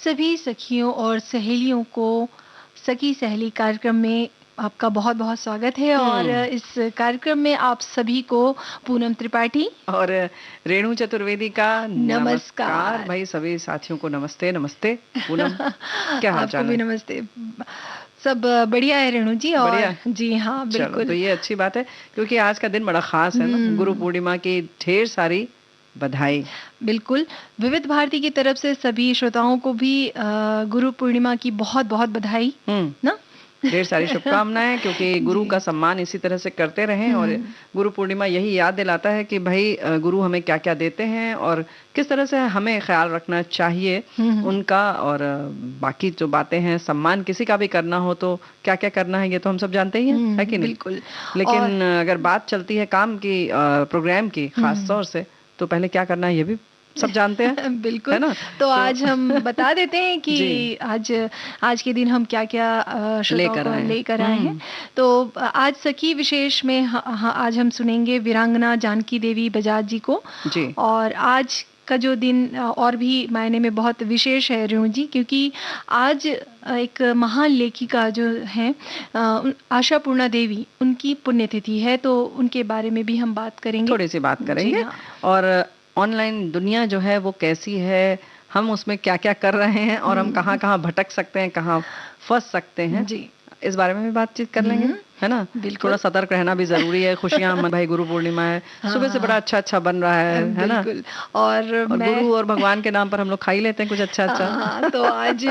सभी सखियों और सहेलियों को सखी सहेली कार्यक्रम में आपका बहुत-बहुत स्वागत है और हुँ। इस कार्यक्रम में आप सभी को पूनम त्रिपाठी और रेणु चतुर्वेदी का नमस्कार। नमस्कार। भाई सभी साथियों को नमस्ते, नमस्ते। पूनम, क्या आपको हाल-चाल भी है? नमस्ते। सब बढ़िया है रेणु जी और बढ़िया? जी हाँ, चलो, तो बिल्कुल। ये अच्छी बात है क्योंकि आज का दिन बड़ा ख़ास है ना, गुरु हुँ, पूर्णिमा की ढेर सारी बधाई। बिल्कुल। विविध भारती की तरफ से सभी श्रोताओं को भी गुरु पूर्णिमा की बहुत-बहुत बधाई, हुँ। ना? ढेर सारी शुभकामनाएँ क्योंकि गुरु का जी। सम्मान इसी तरह से करते रहें और हुँ, गुरु पूर्णिमा यही याद दिलाता है कि भई गुरु हमें क्या-क्या देते हैं और किस तरह से हमें ख़्याल रखना चाहिए हुँ, हुँ। उनका और बाकी जो बातें हैं सम्मान किसी का भी करना हो तो क्या-क्या करना है ये तो हम सब जानते ही हैं, है कि नहीं? बिल्कुल और लेकिन अगर बात चलती है काम की प्रोग्राम की ख़ास हुँ। तौर से तो पहले क्या करना है ये भी सब जानते हैं, है बिल्कुल, ना? तो तो आज हम बता देते हैं कि जी, आज आज के दिन हम क्या-क्या श्रोताओं लेकर को आए हैं। लेकर आए हैं। हुँ, तो आज सखी विशेष में आज हम सुनेंगे वीरांगना जानकी देवी बजाज जी को जी। और आज का जो दिन और भी मायने में बहुत विशेष है रेणु जी क्योंकि आज एक महान लेखिका जो हैं आशापूर्णा देवी उनकी पुण्यतिथि है, तो उनके बारे में भी हम बात करेंगे। थोड़ी-सी बात जी करेंगे हाँ। और ऑनलाइन दुनिया जो है वो कैसी है, हम उसमें क्या-क्या कर रहे हैं और हम हुँ, कहाँ-कहाँ भटक सकते हैं, कहाँ फँस सकते हैं, जी। इस बारे में भी बातचीत कर लेंगे, हुँ, है ना? थोड़ा बिल्कुल। सतर्क रहना भी ज़रूरी है, खुशियाँ मन भाई गुरु पूर्णिमा है, सुबह से बड़ा हाँ, अच्छा-अच्छा बन रहा है ना? बिल्कुल और और मैं गुरु और भगवान के नाम पर हम लोग खा ही लेते हैं कुछ अच्छा-अच्छा। हाँ, तो आज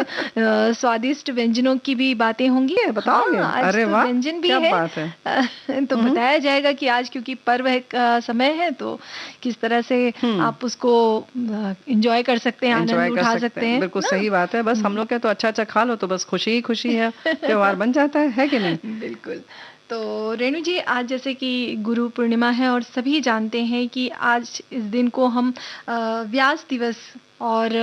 स्वादिष्ट व्यंजनों की भी बातें होंगी। ये हाँ, बताओगे? आज अरे तो वाह! व्यंजन भी क्या है। बात है। तो हुँ, हुँ। बताया जाएगा कि आज क्योंकि पर्व है का समय है तो किस तरह से हुँ। आप उसको एन्जॉय कर सकते हैं, आनंद एन्जॉय कर उठा सकते सकते हैं। हैं, बिल्कुल ना? सही बात है। बस हम हुँ। लोग क्या तो अच्छा-अच्छा खा लो तो बस खुशी ही खुशी है। त्योहार बन जाता है कि नहीं? बिल्कुल। तो रेणु जी आज जैसे कि गुरु पूर्णिमा है और सभी जानते हैं कि आज इस दिन को हम व्यास दिवस और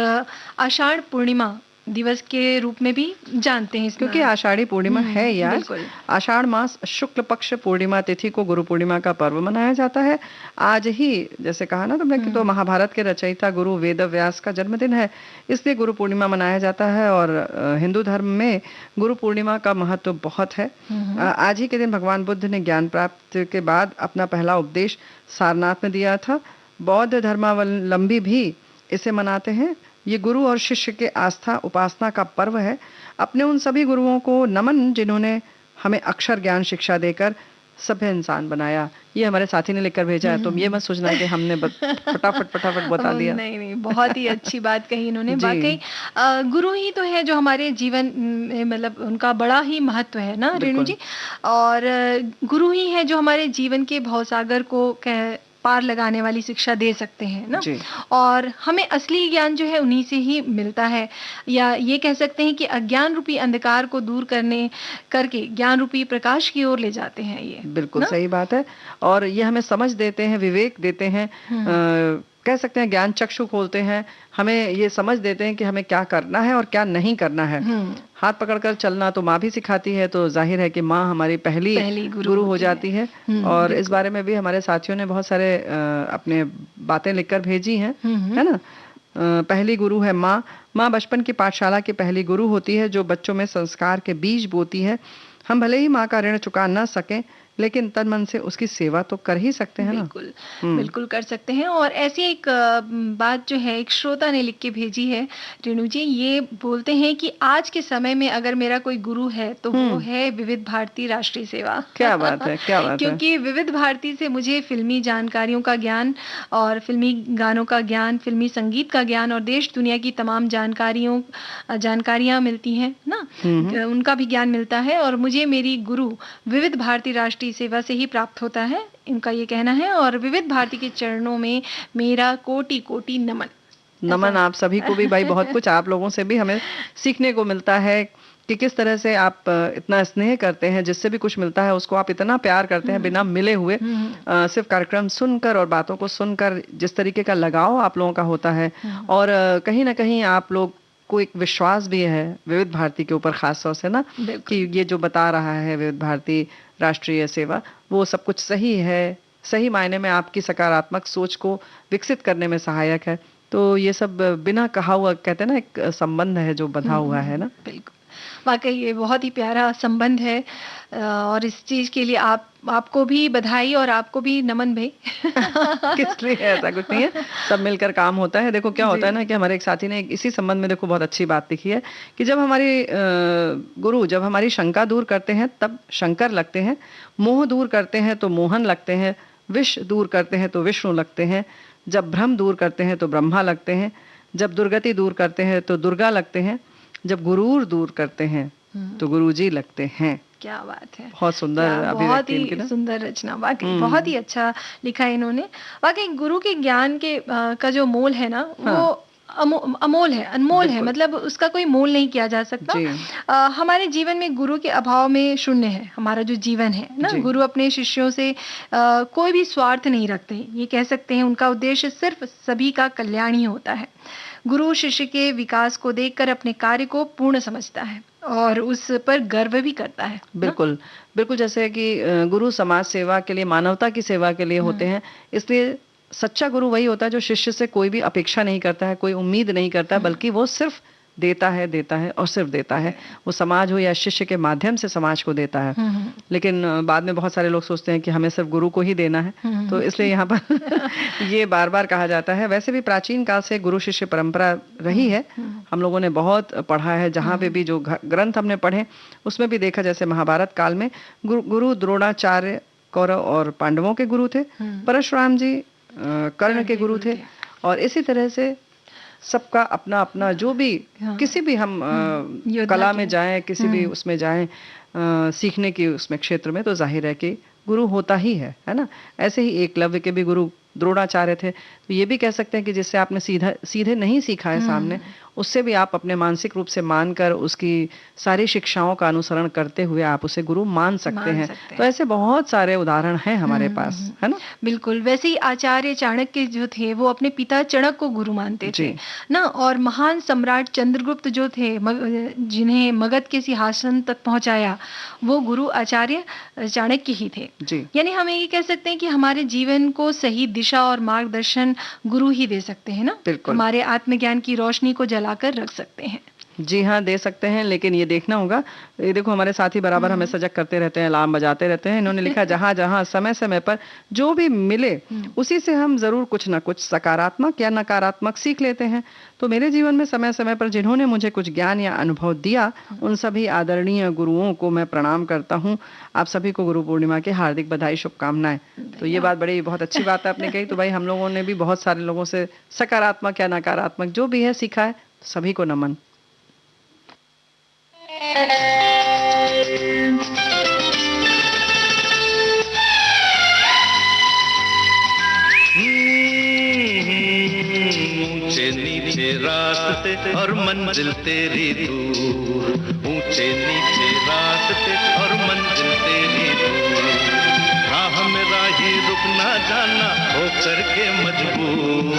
आषाढ़ पूर्णिमा दिवस के रूप में भी जानते हैं क्योंकि आषाढ़ी पूर्णिमा है ही आज। बिल्कुल। आषाढ़ मास शुक्ल पक्ष पूर्णिमा तिथि को गुरु पूर्णिमा का पर्व मनाया जाता है। आज ही जैसे कहा ना तुमने कि तो हुँ, महाभारत के रचयिता गुरु वेद व्यास का जन्मदिन है, इसलिए गुरु पूर्णिमा मनाया जाता है और हिंदू धर्म में गुरु पूर्णिमा का महत्व बहुत है। हुँ, हुँ। आज ही के दिन भगवान बुद्ध ने ज्ञान प्राप्त के बाद अपना पहला उपदेश सारनाथ में दिया था। बौद्ध धर्मावलंबी भी इसे मनाते हैं। ये गुरु और शिष्य के आस्था उपासना का पर्व है। अपने उन सभी गुरुओं को नमन जिन्होंने हमें अक्षर ज्ञान शिक्षा देकर सभ्य इंसान बनाया। ये हमारे साथी ने लिखकर भेजा है, तुम ये मत सोचना कि हमने फटाफट बता दिया। नहीं, नहीं, बहुत ही अच्छी बात कही इन्होंने। जी, वाक़ई गुरु ही तो है जो हमारे जीवन में मतलब उनका बड़ा ही महत्व है ना रेणु बिल्कुल। जी? और गुरु ही है जो हमारे जीवन के भवसागर को कह पार लगाने वाली शिक्षा दे सकते हैं ना? जी, और हमें असली ज्ञान जो है उन्हीं से ही मिलता है या ये कह सकते हैं कि अज्ञान रूपी अंधकार को दूर करके ज्ञान रूपी प्रकाश की ओर ले जाते हैं ये, बिल्कुल ना? सही बात है और ये हमें समझ देते हैं, विवेक देते हैं हुँ, कह सकते हैं ज्ञान चक्षु खोलते हैं, हमें ये समझ देते हैं कि हमें क्या करना है और क्या नहीं करना है। हुँ। हाथ पकड़कर चलना तो माँ भी सिखाती है, तो ज़ाहिर है कि माँ हमारी पहली पहली गुरु गुरु हो होती है। जाती है और इस बिल्कुल। बारे में भी हमारे साथियों ने बहुत सारे अपने बातें लिखकर भेजी हैं, हुँ, हुँ। है ना? पहली गुरु है माँ। माँ बचपन की पाठशाला की पहली गुरु होती है, जो बच्चों में संस्कार के बीज बोती है। हम भले ही माँ का ऋण चुका ना सकें, लेकिन तन मन से उसकी सेवा तो कर ही सकते हैं ना? बिल्कुल, हुँ, बिल्कुल कर सकते हैं और ऐसी एक बात जो है एक श्रोता ने लिख के भेजी है रेणु जी, ये बोलते हैं कि आज के समय में अगर मेरा कोई गुरु है, तो वो हुँ। है विविध भारती राष्ट्रीय सेवा। क्या बात है! क्या बात है! क्योंकि विविध भारती से मुझे फ़िल्मी जानकारियों का ज्ञान और फ़िल्मी गानों का ज्ञान, फ़िल्मी संगीत का ज्ञान और देश-दुनिया की तमाम जानकारियाँ मिलती हैं, ना? हुँ, हुँ। उनका भी ज्ञान मिलता है और मुझे मेरी गुरु विविध भारती राष्ट्रीय सेवा से ही प्राप्त होता है, इनका ये कहना है और विविध भारती के चरणों में मेरा कोटि-कोटि नमन। नमन ऐसा आप सभी को भी भाई बहुत कुछ आप लोगों से भी हमें सीखने को मिलता है कि किस तरह से आप इतना स्नेह करते हैं, जिससे भी कुछ मिलता है उसको आप इतना प्यार करते हैं बिना हुँ, मिले हुए हुँ, सिर्फ़ कार्यक्रम सुनकर और बातों को सुनकर जिस तरीके का लगाव आप लोगों का होता है हुँ, और कहीं न कहीं आप लोग को एक विश्वास भी है विविध भारती के ऊपर ख़ास तौर से ना कि बिल्कुल। ये जो बता रहा है विविध भारती राष्ट्रीय सेवा, वो सब कुछ सही है, सही मायने में आपकी सकारात्मक सोच को विकसित करने में सहायक है। तो ये सब बिना कहा हुआ, कहते हैं ना, एक संबंध है जो बंधा हुआ है ना। बिल्कुल, वाकई ये बहुत ही प्यारा संबंध है और इस चीज के लिए आपको भी बधाई और आपको भी नमन भाई। किस लिए? ऐसा कुछ नहीं है, सब मिलकर काम होता है। देखो क्या होता है जी। ना कि हमारे एक साथी ने इसी संबंध में देखो बहुत अच्छी बात लिखी है कि जब हमारे गुरु जब हमारी शंका दूर करते हैं तब शंकर लगते हैं, मोह दूर करते हैं तो मोहन लगते हैं, विष दूर करते हैं तो विष्णु लगते हैं, जब भ्रम दूर करते हैं तो ब्रह्मा लगते हैं, जब दुर्गति दूर करते हैं तो दुर्गा लगते हैं, जब गुरूर दूर करते हैं तो गुरुजी लगते हैं। क्या बात है, बहुत सुंदर बहुत अभिव्यक्ति इनकी ही ना। सुंदर रचना, वाकई बहुत ही अच्छा लिखा है इन्होंने। वाकई गुरु के ज्ञान के का जो मोल है ना, वो अमोल है, अनमोल है, मतलब उसका कोई मोल नहीं किया जा सकता। हमारे जीवन में गुरु के अभाव में शून्य है हमारा जो जीवन है ना। गुरु अपने शिष्यों से कोई भी स्वार्थ नहीं रखते, ये कह सकते हैं उनका उद्देश्य सिर्फ सभी का कल्याण ही होता है। गुरु शिष्य के विकास को देखकर अपने कार्य को पूर्ण समझता है और उस पर गर्व भी करता है। बिल्कुल बिल्कुल, जैसे कि गुरु समाज सेवा के लिए, मानवता की सेवा के लिए होते हैं, इसलिए सच्चा गुरु वही होता है जो शिष्य से कोई भी अपेक्षा नहीं करता है, कोई उम्मीद नहीं करता है, बल्कि वो सिर्फ देता है और सिर्फ देता है। वो समाज हो या शिष्य के माध्यम से समाज को देता है। लेकिन बाद में बहुत सारे लोग सोचते हैं कि हमें सिर्फ गुरु को ही देना है, तो इसलिए यहाँ पर ये बार बार कहा जाता है। वैसे भी प्राचीन काल से गुरु शिष्य परंपरा रही है, हम लोगों ने बहुत पढ़ा है, जहाँ पे भी जो ग्रंथ हमने पढ़े उसमें भी देखा, जैसे महाभारत काल में गुरु द्रोणाचार्य कौरव और पांडवों के गुरु थे, परशुराम जी कर्ण के गुरु थे, और इसी तरह से सबका अपना अपना जो भी किसी भी हम कला में जाएं, किसी भी उसमें जाएं, सीखने की उसमें क्षेत्र में, तो जाहिर है कि गुरु होता ही है ना। ऐसे ही एकलव्य के भी गुरु द्रोणाचार्य थे, तो ये भी कह सकते हैं कि जिससे आपने सीधे नहीं सीखा है सामने, उससे भी आप अपने मानसिक रूप से मानकर उसकी सारी शिक्षाओं का अनुसरण करते हुए आप उसे गुरु मान सकते हैं। तो ऐसे बहुत सारे उदाहरण हैं हमारे पास, है ना। बिल्कुल, वैसे ही आचार्य चाणक्य जो थे वो अपने पिता चणक को गुरु मानते थे ना, और महान सम्राट चंद्रगुप्त जो थे जिन्हें मगध के सिंहासन तक पहुंचाया, वो गुरु आचार्य चाणक्य ही थे। यानी हम ये कह सकते हैं कि हमारे जीवन को सही दिशा और मार्गदर्शन गुरु ही दे सकते हैं ना, हमारे आत्मज्ञान की रोशनी को जलाकर रख सकते हैं। जी हाँ, दे सकते हैं, लेकिन ये देखना होगा। ये देखो हमारे साथी बराबर हमें सजग करते रहते हैं, अलार्म बजाते रहते हैं। इन्होंने लिखा जहाँ जहाँ समय समय पर जो भी मिले उसी से हम जरूर कुछ ना कुछ सकारात्मक या नकारात्मक सीख लेते हैं। तो मेरे जीवन में समय समय पर जिन्होंने मुझे कुछ ज्ञान या अनुभव दिया, उन सभी आदरणीय गुरुओं को मैं प्रणाम करता हूँ। आप सभी को गुरु पूर्णिमा की हार्दिक बधाई, शुभकामनाएं। तो ये बात बहुत अच्छी बात है आपने कही। तो भाई हम लोगों ने भी बहुत सारे लोगों से सकारात्मक या नकारात्मक जो भी है सीखा है, सभी को नमन। ऊंचे नीचे रास्ते और मंजिल तेरी दूर, ऊंचे नीचे रास्ते और मंजिल तेरी दूर, राह में राही रुकना जाना हो करके मजबूर,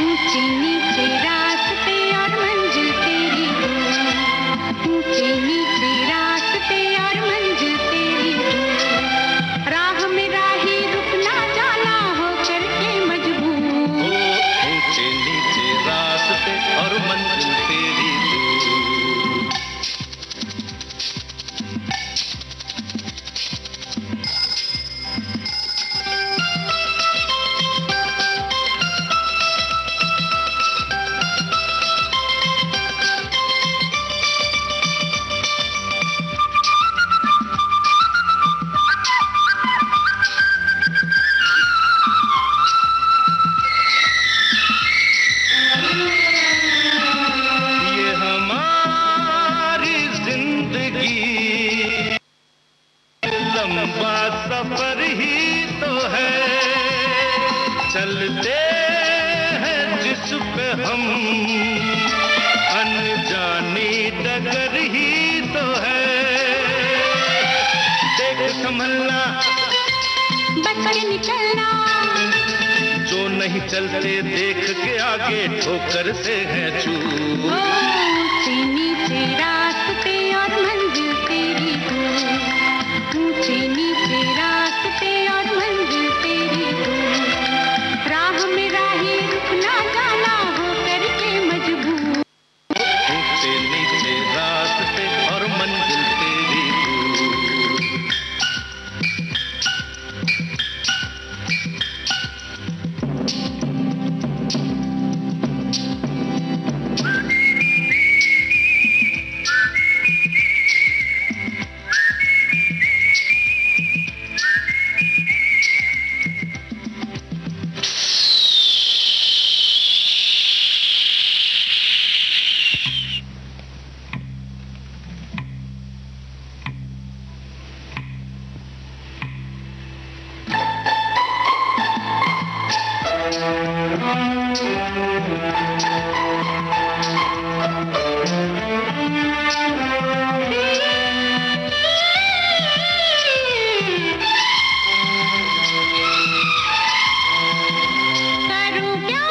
ऊंचे नीचे रास्ते और मंजिल तेरी दूर, ऊंचे नीचे रास्ते और मंजिल तेरी दूर, राह में राही रुकना जाना हो करके मजबूर, ऊंचे नीचे रास्ते और मंजिल तेरी दूर। सफर ही तो है, चलते हैं जिस पे हम, अनजानी डगर ही तो है, देख संभलना बच के निकलना, जो नहीं चलते देख के आगे ठोकर से है चूक, ऊंचे नीचे रास्ते और मंजिल तेरी दूर, ऊंचे नीचे रास्ते और मंजिल तेरी दूर, राह में राही रुकना जाना हो करूं क्या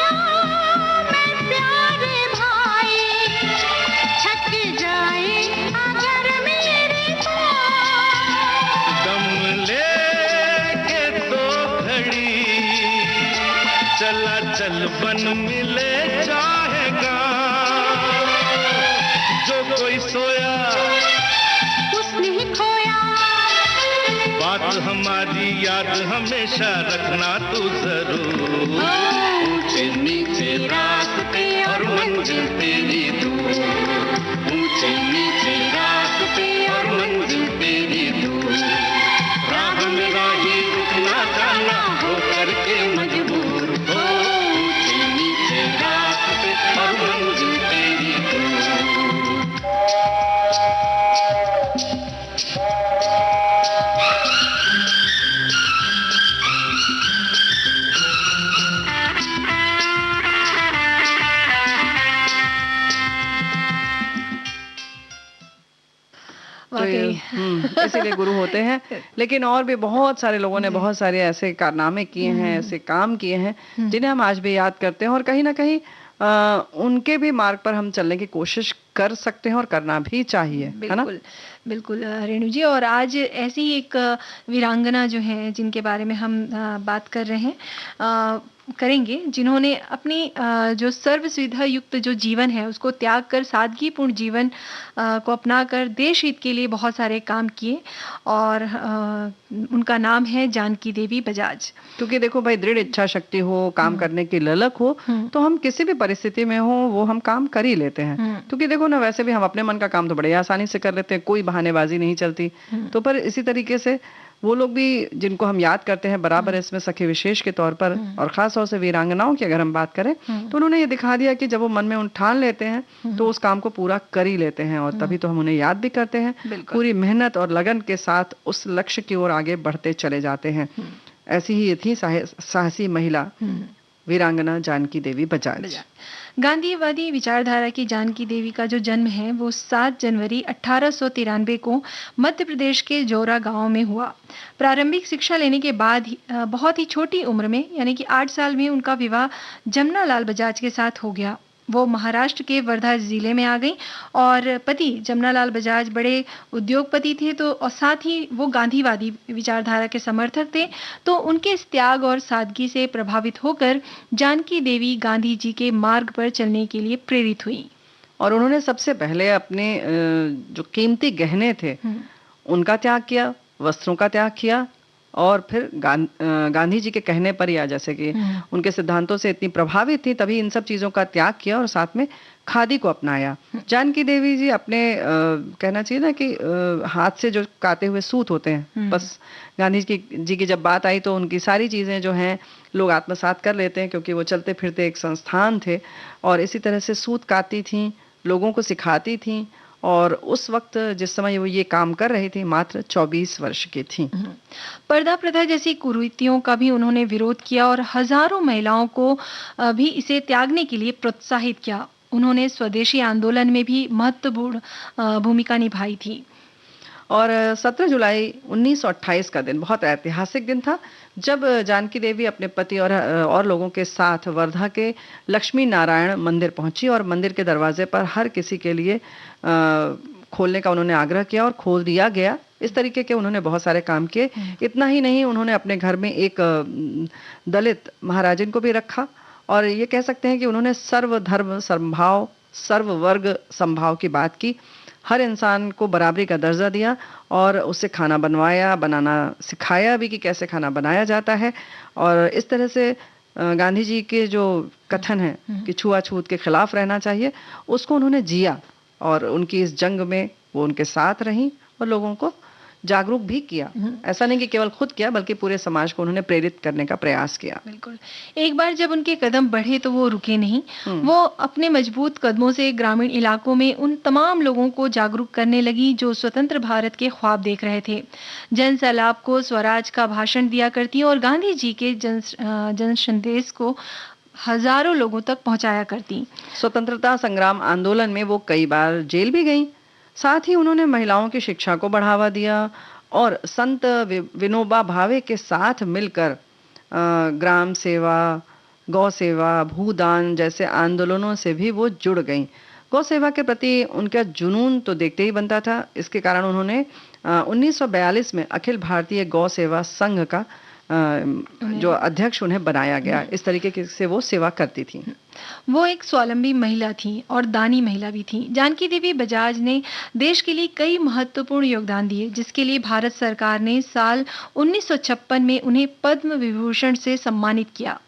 मैं प्यारे भाई, छक जाए अगर मेरे पास। दम लेके तो घड़ी चला चल बन मिले जाएगा, जो कोई सोया उसने ही खोया, बात हमारी याद हमेशा रखना तू जरूर। ऊंचे नीचे रास्ते और मंजिल तेरी दूर, ऊंचे नीचे रास्ते और मंजिल तेरी दूर। राह में राही रुकना जाना हो करके मजबूर हो, ऊंचे नीचे रास्ते और मंजिल तेरी दूर। वाकई इसीलिए गुरु होते हैं। लेकिन और भी बहुत सारे लोगों ने बहुत सारे ऐसे कारनामे किए हैं, ऐसे काम किए हैं जिन्हें हम आज भी याद करते हैं, और कहीं ना कहीं उनके भी मार्ग पर हम चलने की कोशिश कर सकते हैं और करना भी चाहिए, है ना? बिल्कुल बिल्कुल रेणु जी। और आज ऐसी ही एक वीरांगना जो है जिनके बारे में हम बात कर रहे हैं, करेंगे, जिन्होंने अपनी जो सर्व सुविधा युक्त जो जीवन है उसको त्याग कर सादगीपूर्ण जीवन को अपनाकर देश हित के लिए बहुत सारे काम किए, और उनका नाम है जानकी देवी बजाज। क्योंकि देखो भाई, दृढ़ इच्छा शक्ति हो, काम करने की ललक हो, तो हम किसी भी परिस्थिति में हो वो हम काम कर ही लेते हैं। क्योंकि देखो ना, वैसे भी हम अपने मन का काम तो बड़े आसानी से कर लेते हैं, कोई बहानेबाजी नहीं चलती। तो पर इसी तरीके से वो लोग भी जिनको हम याद करते हैं बराबर इसमें सखी विशेष के तौर पर, और खास तौर से वीरांगनाओं की अगर हम बात करें, तो उन्होंने ये दिखा दिया कि जब वो मन में ठान लेते हैं तो उस काम को पूरा कर ही लेते हैं, और तभी तो हम उन्हें याद भी करते हैं। पूरी मेहनत और लगन के साथ उस लक्ष्य की ओर आगे बढ़ते चले जाते हैं। ऐसी ही ये थी साहसी महिला वीरांगना जानकी देवी बजाज। गांधीवादी विचारधारा की जानकी देवी का जो जन्म है वो 7 जनवरी 1893 को मध्य प्रदेश के जोरा गांव में हुआ। प्रारंभिक शिक्षा लेने के बाद बहुत ही छोटी उम्र में, यानी कि 8 साल में, उनका विवाह जमुना लाल बजाज के साथ हो गया। वो महाराष्ट्र के वर्धा जिले में आ गई, और पति जमुना लाल बजाज बड़े उद्योगपति थे, तो और साथ ही वो गांधीवादी विचारधारा के समर्थक थे। तो उनके इस त्याग और सादगी से प्रभावित होकर जानकी देवी गांधी जी के मार्ग पर चलने के लिए प्रेरित हुई। और उन्होंने सबसे पहले अपने जो कीमती गहने थे उनका त्याग किया, वस्त्रों का त्याग किया, और फिर गांधी जी के कहने पर, या जैसे कि उनके सिद्धांतों से इतनी प्रभावित थी, तभी इन सब चीजों का त्याग किया और साथ में खादी को अपनाया। जानकी देवी जी अपने कहना चाहिए ना कि हाथ से जो काते हुए सूत होते हैं, बस गांधी जी की जब बात आई तो उनकी सारी चीजें जो हैं लोग आत्मसात कर लेते हैं, क्योंकि वो चलते फिरते एक संस्थान थे, और इसी तरह से सूत काती थी, लोगों को सिखाती थी। और उस वक्त जिस समय वो ये काम कर रही थी, मात्र 24 वर्ष की थी। पर्दा प्रथा जैसी कुरीतियों का भी उन्होंने विरोध किया, और हजारों महिलाओं को भी इसे त्यागने के लिए प्रोत्साहित किया। उन्होंने स्वदेशी आंदोलन में भी महत्वपूर्ण भूमिका निभाई थी। और 17 जुलाई 1928 का दिन बहुत ऐतिहासिक दिन था, जब जानकी देवी अपने पति और लोगों के साथ वर्धा के लक्ष्मी नारायण मंदिर पहुंची, और मंदिर के दरवाजे पर हर किसी के लिए खोलने का उन्होंने आग्रह किया, और खोल दिया गया। इस तरीके के उन्होंने बहुत सारे काम किए। इतना ही नहीं, उन्होंने अपने घर में एक दलित महाराजन को भी रखा, और ये कह सकते हैं कि उन्होंने सर्वधर्म समभाव, सर्ववर्ग समभाव की बात की। हर इंसान को बराबरी का दर्जा दिया, और उससे खाना बनाना सिखाया भी कि कैसे खाना बनाया जाता है। और इस तरह से गांधी जी के जो कथन है कि छुआछूत के खिलाफ रहना चाहिए, उसको उन्होंने जिया, और उनकी इस जंग में वो उनके साथ रहीं और लोगों को जागरूक भी किया। ऐसा नहीं कि केवल खुद किया, बल्कि पूरे समाज को उन्होंने प्रेरित करने का प्रयास किया। बिल्कुल। एक बार जब उनके कदम बढ़े तो वो रुके नहीं। वो अपने मजबूत कदमों से ग्रामीण इलाकों में उन तमाम लोगों को जागरूक करने लगी जो स्वतंत्र भारत के ख्वाब देख रहे थे। जन सैलाब को स्वराज का भाषण दिया करती और गांधी जी के जन संदेश को हजारों लोगों तक पहुंचाया करती। स्वतंत्रता संग्राम आंदोलन में वो कई बार जेल भी गईं। साथ ही उन्होंने महिलाओं की शिक्षा को बढ़ावा दिया और संत विनोबा भावे के साथ मिलकर ग्राम सेवा, गौ सेवा, भूदान जैसे आंदोलनों से भी वो जुड़ गईं। गौ सेवा के प्रति उनका जुनून तो देखते ही बनता था। इसके कारण उन्होंने 1942 में अखिल भारतीय गौ सेवा संघ का जो अध्यक्ष उन्हें बनाया गया। इस तरीके से वो सेवा करती थी। वो एक स्वावलंबी महिला थी और दानी महिला भी थी। जानकी देवी बजाज ने देश के लिए कई महत्वपूर्ण योगदान दिए, जिसके लिए भारत सरकार ने साल 1956 में उन्हें पद्म विभूषण से सम्मानित किया।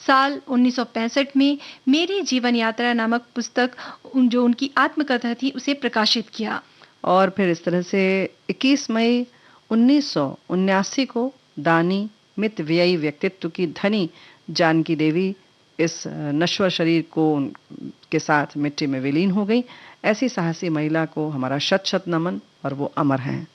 साल 1965 में मेरी जीवन यात्रा नामक पुस्तक जो उनकी आत्मकथा थी उसे प्रकाशित किया। और फिर इस तरह से 21 मई 1979 को दानी मित व्ययी व्यक्तित्व की धनी जानकी देवी इस नश्वर शरीर को के साथ मिट्टी में विलीन हो गई। ऐसी साहसी महिला को हमारा शत शत नमन, और वो अमर हैं।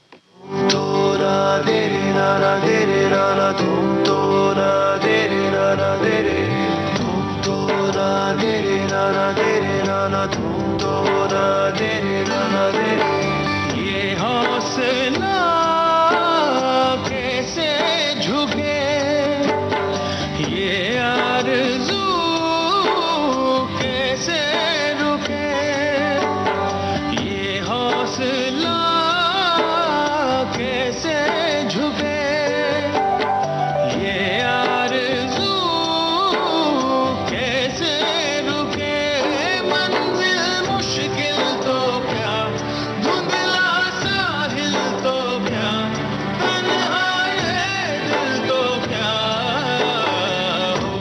ये हौसला कैसे झुके, ये आरज़ू कैसे रुके, ये हौसला कैसे झुके, ये आरज़ू कैसे रुके। मंजिल मुश्किल तो क्या, धुंधला साहिल तो क्या, तन्हा ये दिल तो क्या हो।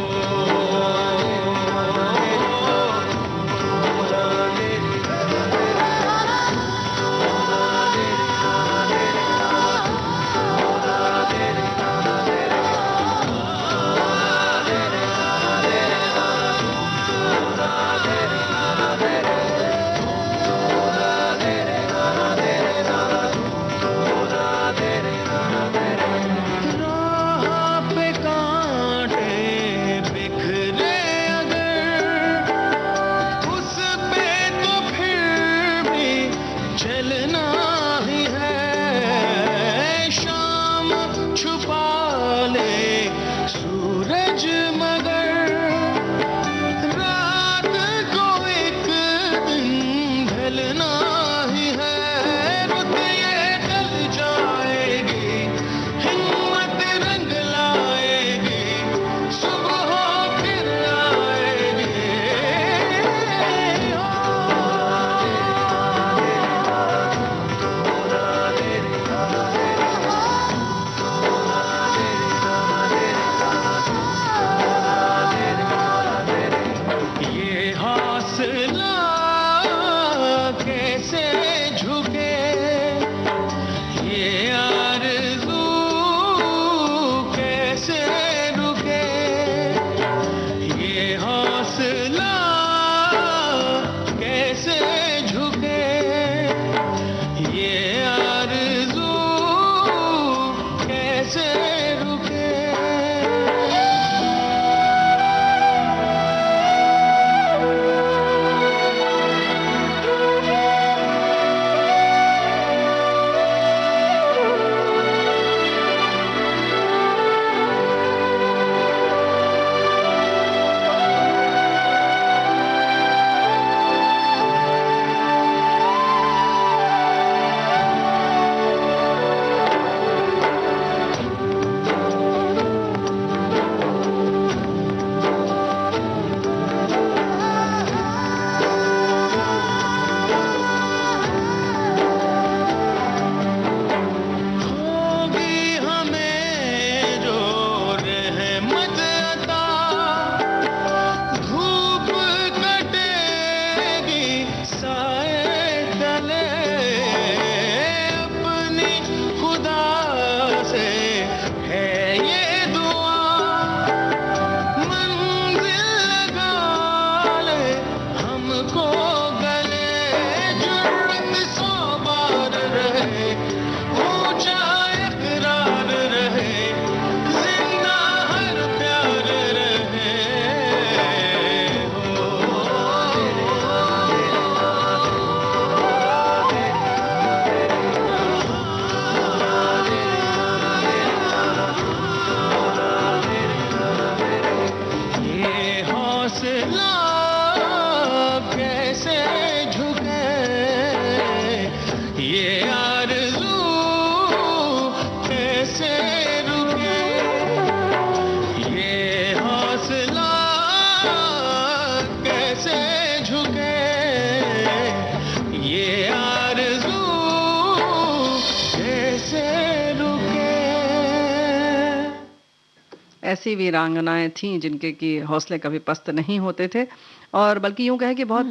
ऐसी वीरांगनाएं थीं जिनके कि हौसले कभी पस्त नहीं होते थे, और बल्कि यूं कहे कि बहुत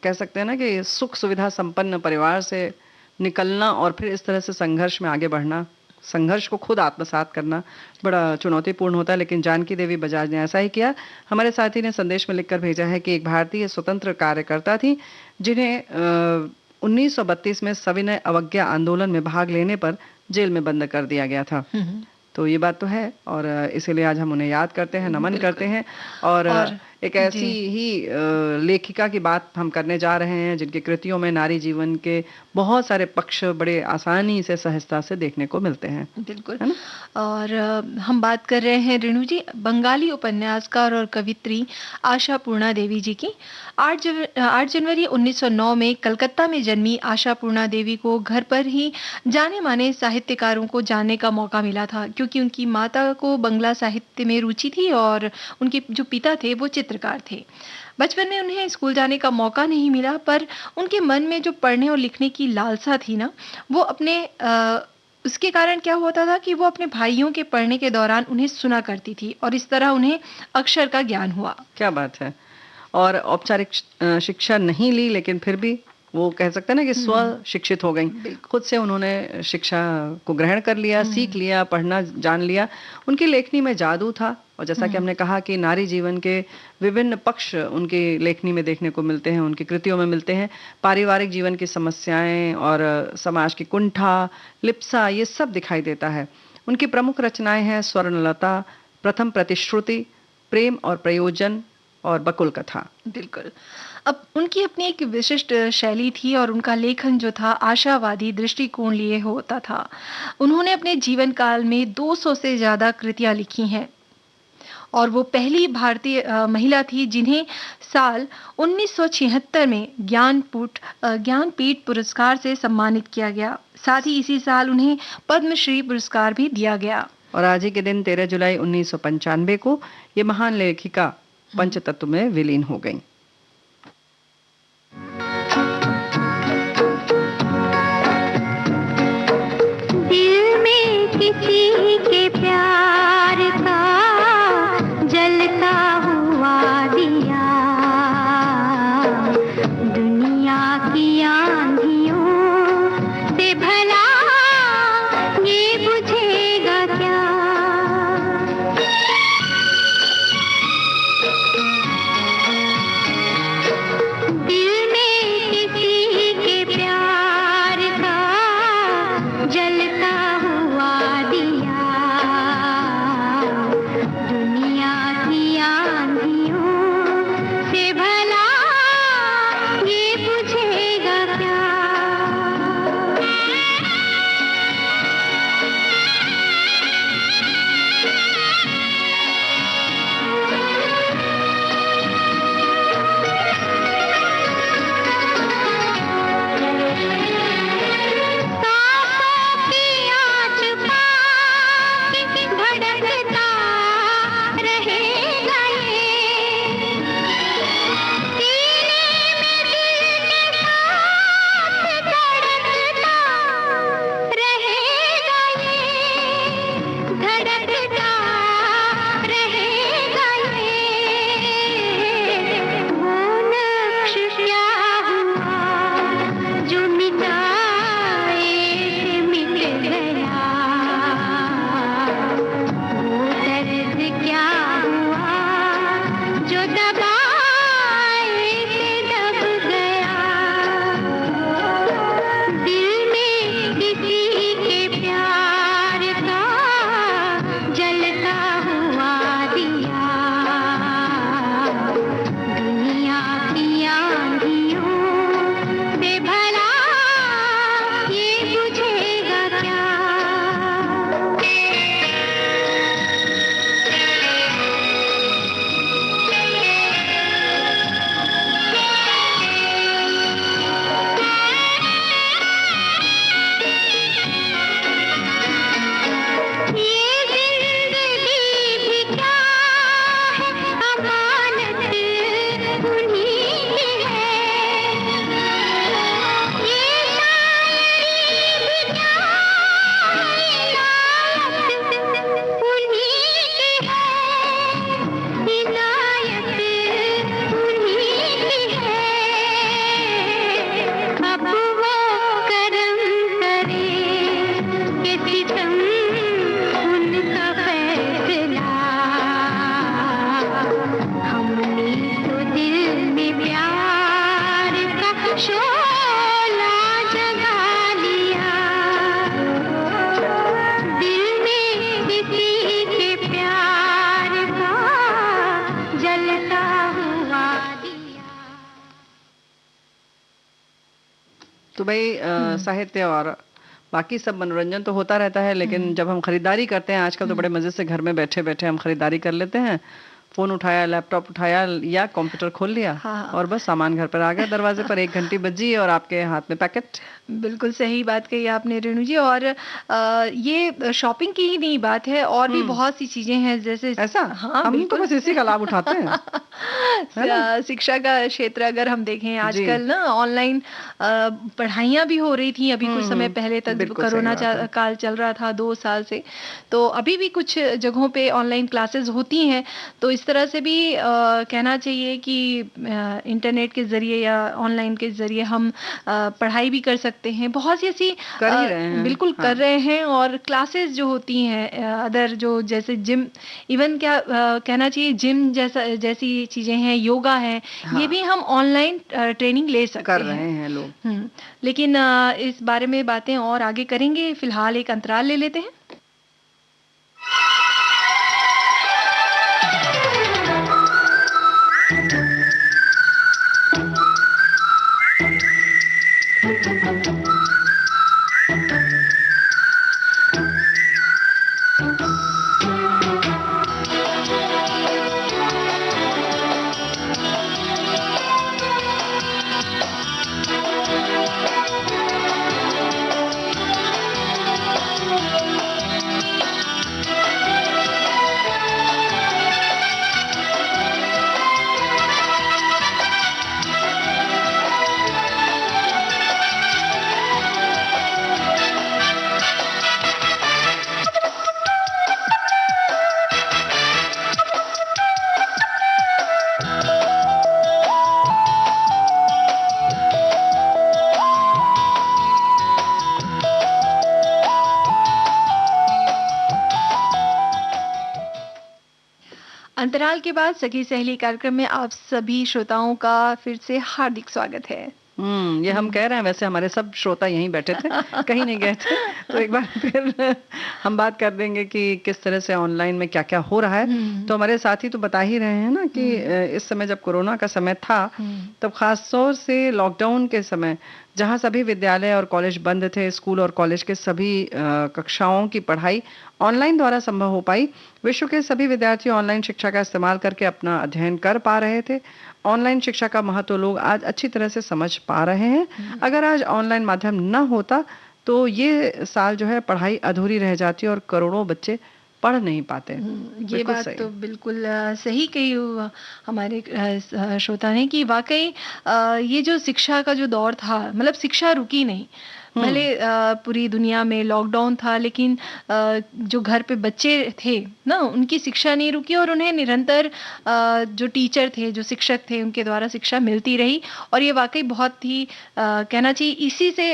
कह सकते हैं ना कि सुख सुविधा संपन्न परिवार से निकलना और फिर इस तरह से संघर्ष में आगे बढ़ना, संघर्ष को खुद आत्मसात करना बड़ा चुनौतीपूर्ण होता है। लेकिन जानकी देवी बजाज ने ऐसा ही किया। हमारे साथी ने संदेश में लिखकर भेजा है कि एक भारतीय स्वतंत्र कार्यकर्ता थी जिन्हें 1932 में सविनय अवज्ञा आंदोलन में भाग लेने पर जेल में बंद कर दिया गया था। तो ये बात तो है, और इसीलिए आज हम उन्हें याद करते हैं, नमन करते हैं। और एक ऐसी ही लेखिका की बात हम करने जा रहे हैं जिनकी कृतियों में नारी जीवन के बहुत सारे पक्ष बड़े आसानी से, सहजता से देखने को मिलते हैं। बिल्कुल, है ना? और हम बात कर रहे हैं रेणु जी बंगाली उपन्यासकार और कवित्री आशापूर्णा देवी जी की। 8 जनवरी 1909 में कलकत्ता में जन्मी आशापूर्णा देवी को घर पर ही जाने माने साहित्यकारों को जानने का मौका मिला था, क्योंकि उनकी माता को बंगला साहित्य में रुचि थी और उनके जो पिता थे वो चित्रकार थे। बचपन में उन्हें स्कूल जाने का मौका नहीं मिला, पर उनके मन में जो पढ़ने और लिखने की लालसा थी ना, वो उसके कारण क्या होता था कि वो अपने भाइयों के पढ़ने के दौरान उन्हें सुना करती थी और इस तरह उन्हें अक्षर का ज्ञान हुआ। क्या बात है। और औपचारिक शिक्षा नहीं ली, लेकिन फिर भी वो कह सकते हैं ना कि स्व शिक्षित हो गई। खुद से उन्होंने शिक्षा को ग्रहण कर लिया, सीख लिया, पढ़ना जान लिया। उनकी लेखनी में जादू था, और जैसा कि हमने कहा कि नारी जीवन के विभिन्न पक्ष उनकी लेखनी में देखने को मिलते हैं, उनकी कृतियों में मिलते हैं। पारिवारिक जीवन की समस्याएं और समाज की कुंठा, लिप्सा, ये सब दिखाई देता है। उनकी प्रमुख रचनाएं हैं स्वर्णलता, प्रथम प्रतिश्रुति, प्रेम और प्रयोजन और बकुल कथा। बिल्कुल। अब उनकी अपनी एक विशिष्ट शैली थी और उनका लेखन जो था आशावादी दृष्टिकोण लिए होता था। उन्होंने अपने जीवन काल में 200 से ज्यादा कृतियां लिखी हैं और वो पहली भारतीय महिला थी जिन्हें साल 1976 में ज्ञानपीठ पुरस्कार से सम्मानित किया गया। साथ ही इसी साल उन्हें पद्मश्री पुरस्कार भी दिया गया। और आज ही के दिन 13 जुलाई 1995 को ये महान लेखिका पंचतत्व में विलीन हो गई। दिल में किसी के प्यार का जलता हुआ दिया, दुनिया की आंधियों से भला ये बुझेगा क्या। जलता हुआ दिया, तो भाई साहित्य और बाकी सब मनोरंजन तो होता रहता है, लेकिन जब हम खरीदारी करते हैं आजकल तो बड़े मजे से घर में बैठे बैठे हम खरीदारी कर लेते हैं। फोन उठाया, लैपटॉप उठाया या कंप्यूटर खोल लिया हाँ। और बस सामान घर पर आ गया, दरवाजे पर 1 घंटी बजी और आपके हाथ में पैकेट। बिल्कुल सही बात कही आपने रेणु जी। और ये शॉपिंग की ही नहीं बात है, और भी बहुत सी चीजें हैं जैसे ऐसा हाँ हम तो बिल्कुल बस इसी का लाभ उठाते हैं। है ना? शिक्षा का क्षेत्र अगर हम देखें जी। आजकल ना ऑनलाइन पढ़ाइयाँ भी हो रही थी अभी कुछ समय पहले तक, बिल्कुल सही कोरोना बात है। काल चल रहा था 2 साल से, तो अभी भी कुछ जगहों पे ऑनलाइन क्लासेस होती हैं। तो इस तरह से भी कहना चाहिए कि इंटरनेट के जरिए या ऑनलाइन के जरिए हम पढ़ाई भी कर सकते हैं। बहुत सी ऐसी कर ही रहे हैं। बिल्कुल हाँ। कर रहे हैं। और क्लासेस जो होती हैं अदर जो जैसे जिम, इवन क्या कहना चाहिए जिम जैसी चीजें हैं, योगा है, ये भी हम ऑनलाइन ट्रेनिंग ले सकते कर हैं। रहे हैं लोग। लेकिन इस बारे में बातें और आगे करेंगे, फिलहाल एक अंतराल ले लेते हैं। अंतराल के बाद सखी सहेली कार्यक्रम में आप सभी श्रोताओं का फिर से हार्दिक स्वागत है। ये हम कह रहे हैं, वैसे हमारे सब श्रोता यहीं बैठे थे, कहीं नहीं गए थे। तो एक बार फिर हम बात कर देंगे कि किस तरह से ऑनलाइन में क्या क्या हो रहा है। तो हमारे साथी तो बता ही रहे हैं ना कि इस समय जब कोरोना का समय था, तब खास तौर से लॉकडाउन के समय जहां सभी विद्यालय और कॉलेज बंद थे, स्कूल और कॉलेज के सभी कक्षाओं की पढ़ाई ऑनलाइन द्वारा संभव हो पाई। विश्व के सभी विद्यार्थी ऑनलाइन शिक्षा का इस्तेमाल करके अपना अध्ययन कर पा रहे थे। ऑनलाइन शिक्षा का महत्व लोग आज अच्छी तरह से समझ पा रहे हैं। अगर आज ऑनलाइन माध्यम न होता तो ये साल जो है पढ़ाई अधूरी रह जाती और करोड़ों बच्चे पढ़ नहीं पाते। ये बात तो बिल्कुल सही कही हमारे श्रोता ने कि वाकई ये जो शिक्षा का जो दौर था, मतलब शिक्षा रुकी नहीं। भले पूरी दुनिया में लॉकडाउन था, लेकिन जो घर पे बच्चे थे ना, उनकी शिक्षा नहीं रुकी और उन्हें निरंतर जो टीचर थे, जो शिक्षक थे, उनके द्वारा शिक्षा मिलती रही। और ये वाकई बहुत ही कहना चाहिए इसी से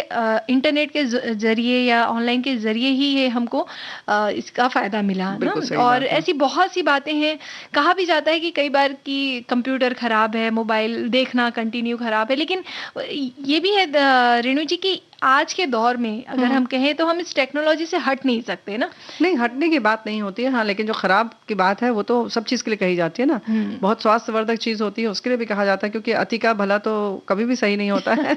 इंटरनेट के जरिए या ऑनलाइन के जरिए ही ये हमको इसका फायदा मिला ना। और ऐसी बहुत सी बातें हैं। कहा भी जाता है कि कई बार कि कंप्यूटर खराब है, मोबाइल देखना कंटिन्यू खराब है, लेकिन ये भी है रेणु जी की आज के दौर में अगर हम कहें तो हम इस टेक्नोलॉजी से हट नहीं सकते ना। नहीं, हटने की बात नहीं होती है। हाँ, लेकिन जो खराब की बात है वो तो सब चीज के लिए कही जाती है ना। बहुत स्वास्थ्यवर्धक चीज होती है, उसके लिए भी कहा जाता है, क्योंकि अति का भला तो कभी भी सही नहीं होता है।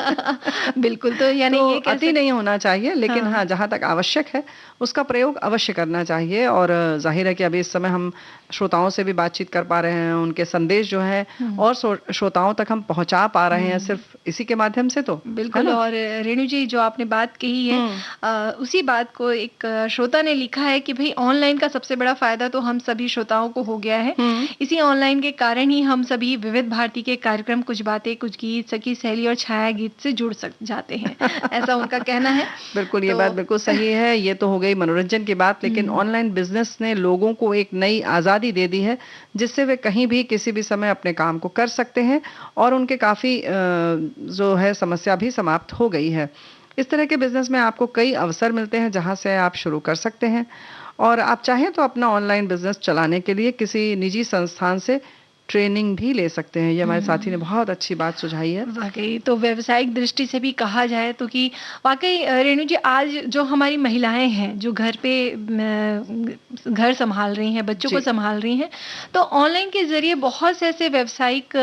बिल्कुल। तो यानी तो ये अति नहीं होना चाहिए, लेकिन हाँ जहां तक आवश्यक है उसका प्रयोग अवश्य करना चाहिए। और जाहिर है कि अभी इस समय हम श्रोताओं से भी बातचीत कर पा रहे हैं, उनके संदेश जो है और श्रोताओं तक हम पहुंचा पा रहे हैं सिर्फ इसी के माध्यम से। तो बिल्कुल। और रेणु जी जो आपने बात कही है, उसी बात को एक श्रोता ने लिखा है कि भाई ऑनलाइन का सबसे बड़ा फायदा तो हम सभी श्रोताओं को हो गया है। इसी ऑनलाइन के कारण ही हम सभी विविध भारती के कार्यक्रम कुछ बातें, कुछ गीत, सखी सहेली और छाया गीत से जुड़ जाते हैं। ऐसा उनका कहना है। बिल्कुल, ये बात बिल्कुल सही है। ये तो हो गई मनोरंजन की बात, लेकिन ऑनलाइन बिजनेस ने लोगों को एक नई आजादी दे दी है, जिससे वे कहीं भी किसी भी समय अपने काम को कर सकते हैं और उनके काफी जो है समस्या भी समाप्त हो गई है। इस तरह के बिजनेस में आपको कई अवसर मिलते हैं जहां से आप शुरू कर सकते हैं। और आप चाहें तो अपना ऑनलाइन बिजनेस चलाने के लिए किसी निजी संस्थान से ट्रेनिंग भी ले सकते हैं। ये हमारे साथी ने बहुत अच्छी बात सुझाई है। वाकई तो व्यावसायिक दृष्टि से भी कहा जाए तो कि वाकई रेणु जी, आज जो हमारी महिलाएं हैं जो घर पे घर संभाल रही हैं, बच्चों को जी। संभाल रही हैं, तो ऑनलाइन के जरिए बहुत से ऐसे व्यावसायिक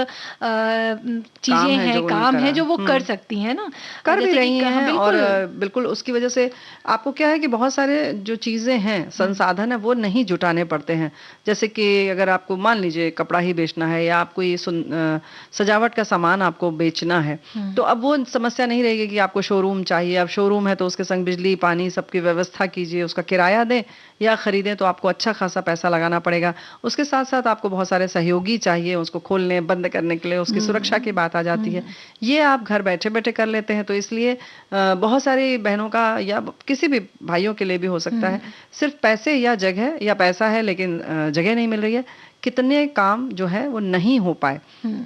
चीजें है हैं, जो उन्हें काम है करा। जो वो कर सकती हैं ना, कर भी जैसे कि रही कहा, हैं और बिल्कुल बिल्कुल उसकी वजह से आपको क्या है कि बहुत सारे जो चीज़ें हैं, संसाधन है, वो नहीं जुटाने पड़ते हैं। जैसे कि अगर आपको मान लीजिए कपड़ा ही बेचना है या आपको ये सजावट का सामान आपको बेचना है, तो अब वो समस्या नहीं रहेगी कि आपको शोरूम चाहिए। अब शोरूम है तो उसके संग बिजली पानी सबकी व्यवस्था कीजिए, उसका किराया दें या खरीदें तो आपको अच्छा खासा पैसा लगाना पड़ेगा। उसके साथ साथ आपको बहुत सारे सहयोगी चाहिए उसको खोलने बंद करने के लिए, उसकी सुरक्षा की बात आ जाती है। ये आप घर बैठे बैठे कर लेते हैं, तो इसलिए बहुत सारी बहनों का या किसी भी भाइयों के लिए भी हो सकता है, सिर्फ पैसे या जगह या पैसा है लेकिन जगह नहीं मिल रही है, कितने काम जो है वो नहीं हो पाए।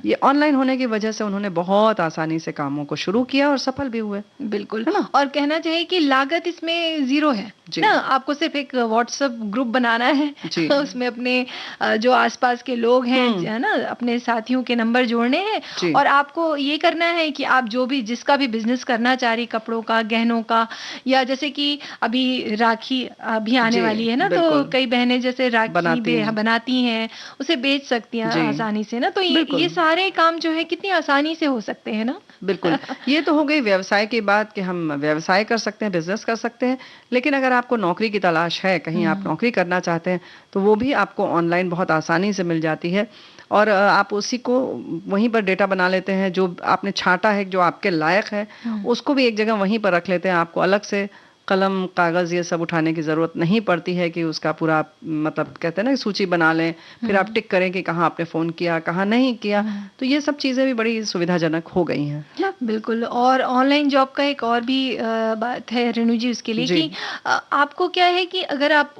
ये ऑनलाइन होने की वजह से उन्होंने बहुत आसानी से कामों को शुरू किया और सफल भी हुए। बिल्कुल, है ना? और कहना चाहिए कि लागत इसमें जीरो है जी। ना, आपको सिर्फ एक व्हाट्सएप ग्रुप बनाना है, जी। उसमें अपने जो आसपास के लोग हैं है ना, अपने साथियों के नंबर जोड़ने हैं, जी। और आपको ये करना है कि आप जो भी जिसका भी बिजनेस करना चाह रही, कपड़ों का, गहनों का, या जैसे कि अभी राखी अभी आने जी, वाली है ना, तो बिल्कुल। कई बहनें जैसे राखी बनाती हैं, उसे बेच सकती हैं जी। आसानी से ना, तो बिल्कुल। ये सारे काम जो है कितनी आसानी से हो सकते हैं ना। बिल्कुल। ये तो हो गई व्यवसाय की बात कि हम व्यवसाय कर सकते हैं, बिज़नेस कर सकते हैं। लेकिन अगर आपको नौकरी की तलाश है, कहीं आप नौकरी करना चाहते हैं, तो वो भी आपको ऑनलाइन बहुत आसानी से मिल जाती है और आप उसी को वहीं पर डेटा बना लेते हैं, जो आपने छाँटा है, जो आपके लायक है, उसको भी एक जगह वहीं पर रख लेते हैं। आपको अलग से कलम, कागज़ ये सब उठाने की ज़रूरत नहीं पड़ती है कि उसका पूरा मतलब कहते हैं ना कि सूची बना लें, फिर आप टिक करें कि कहाँ आपने फ़ोन किया, कहाँ नहीं किया। तो ये सब चीज़ें भी बड़ी सुविधाजनक हो गई हैं। बिल्कुल, और ऑनलाइन जॉब का एक और भी बात है रेणु जी उसके लिए जी। कि आपको क्या है कि अगर आप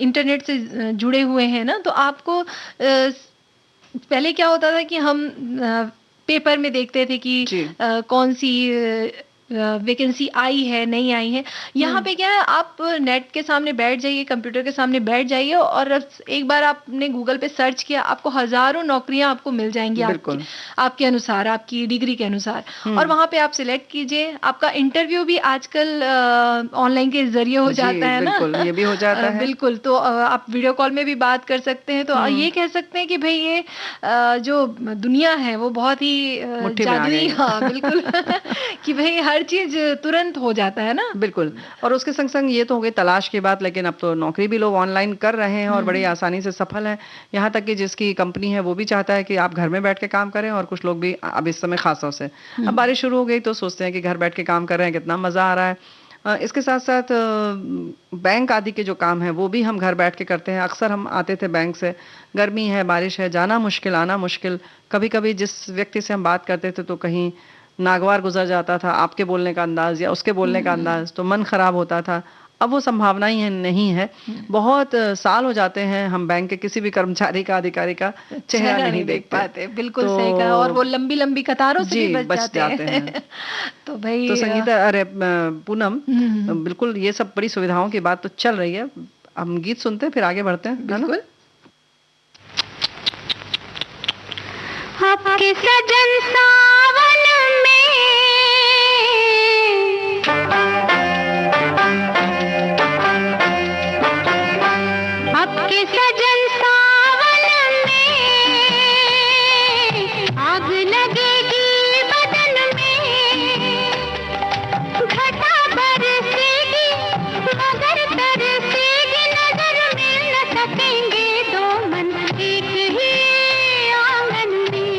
इंटरनेट से जुड़े हुए हैं ना, तो आपको पहले क्या होता था कि हम पेपर में देखते थे कि जी। कौन सी वैकेंसी आई है, नहीं आई है। यहाँ पे क्या है, आप नेट के सामने बैठ जाइए, कंप्यूटर के सामने बैठ जाइए और एक बार आपने गूगल पे सर्च किया, आपको हजारों नौकरियां आपको मिल जाएंगी आपके अनुसार, आपकी डिग्री के अनुसार, और वहां पे आप सिलेक्ट कीजिए। आपका इंटरव्यू भी आजकल ऑनलाइन के जरिए हो जाता है ना। बिल्कुल, ये भी हो जाता है। बिल्कुल, तो आप वीडियो कॉल में भी बात कर सकते हैं। तो ये कह सकते हैं कि भाई ये जो दुनिया है वो बहुत ही जादुई, हाँ बिल्कुल कि भाई हर चीज तुरंत हो जाता है ना। बिल्कुल, और उसके संग संग ये तो हो गई तलाश की बात, लेकिन अब तो नौकरी भी लोग ऑनलाइन कर रहे हैं और बड़ी आसानी से सफल हैं। यहाँ तक कि जिसकी कंपनी है वो भी चाहता है कि आप घर में बैठ के काम करें, और कुछ लोग भी अब इस समय खासतौर से अब बारिश शुरू हो गई तो सोचते हैं कि घर बैठ के काम कर रहे हैं, कितना मजा आ रहा है। इसके साथ साथ बैंक आदि के जो काम है वो भी हम घर बैठ के करते हैं। अक्सर हम आते थे बैंक से, गर्मी है, बारिश है, जाना मुश्किल, आना मुश्किल। कभी कभी जिस व्यक्ति से हम बात करते थे तो कहीं नागवार गुजर जाता था, आपके बोलने का अंदाज या उसके बोलने का अंदाज, तो मन खराब होता था। अब वो संभावना ही नहीं है। बहुत साल हो जाते हैं हम बैंक के किसी भी कर्मचारी का, अधिकारी का चेहरा नहीं देख पाते। बिल्कुल सही कहा, और वो लंबी लंबी कतारों से भी बच जाते हैं। तो भाई, तो संगीता, अरे पूनम, बिल्कुल ये सब बड़ी सुविधाओं की बात तो चल रही है। हम गीत सुनते हैं फिर आगे बढ़ते हैं। बिल्कुल। आपके सजन सावन में, आपके सजन सावन में आग लगेगी बदन में, घटा बरसेगी मगर तरसेगी नजर, मिल न सकेंगे दो मन एक ही आंगन में।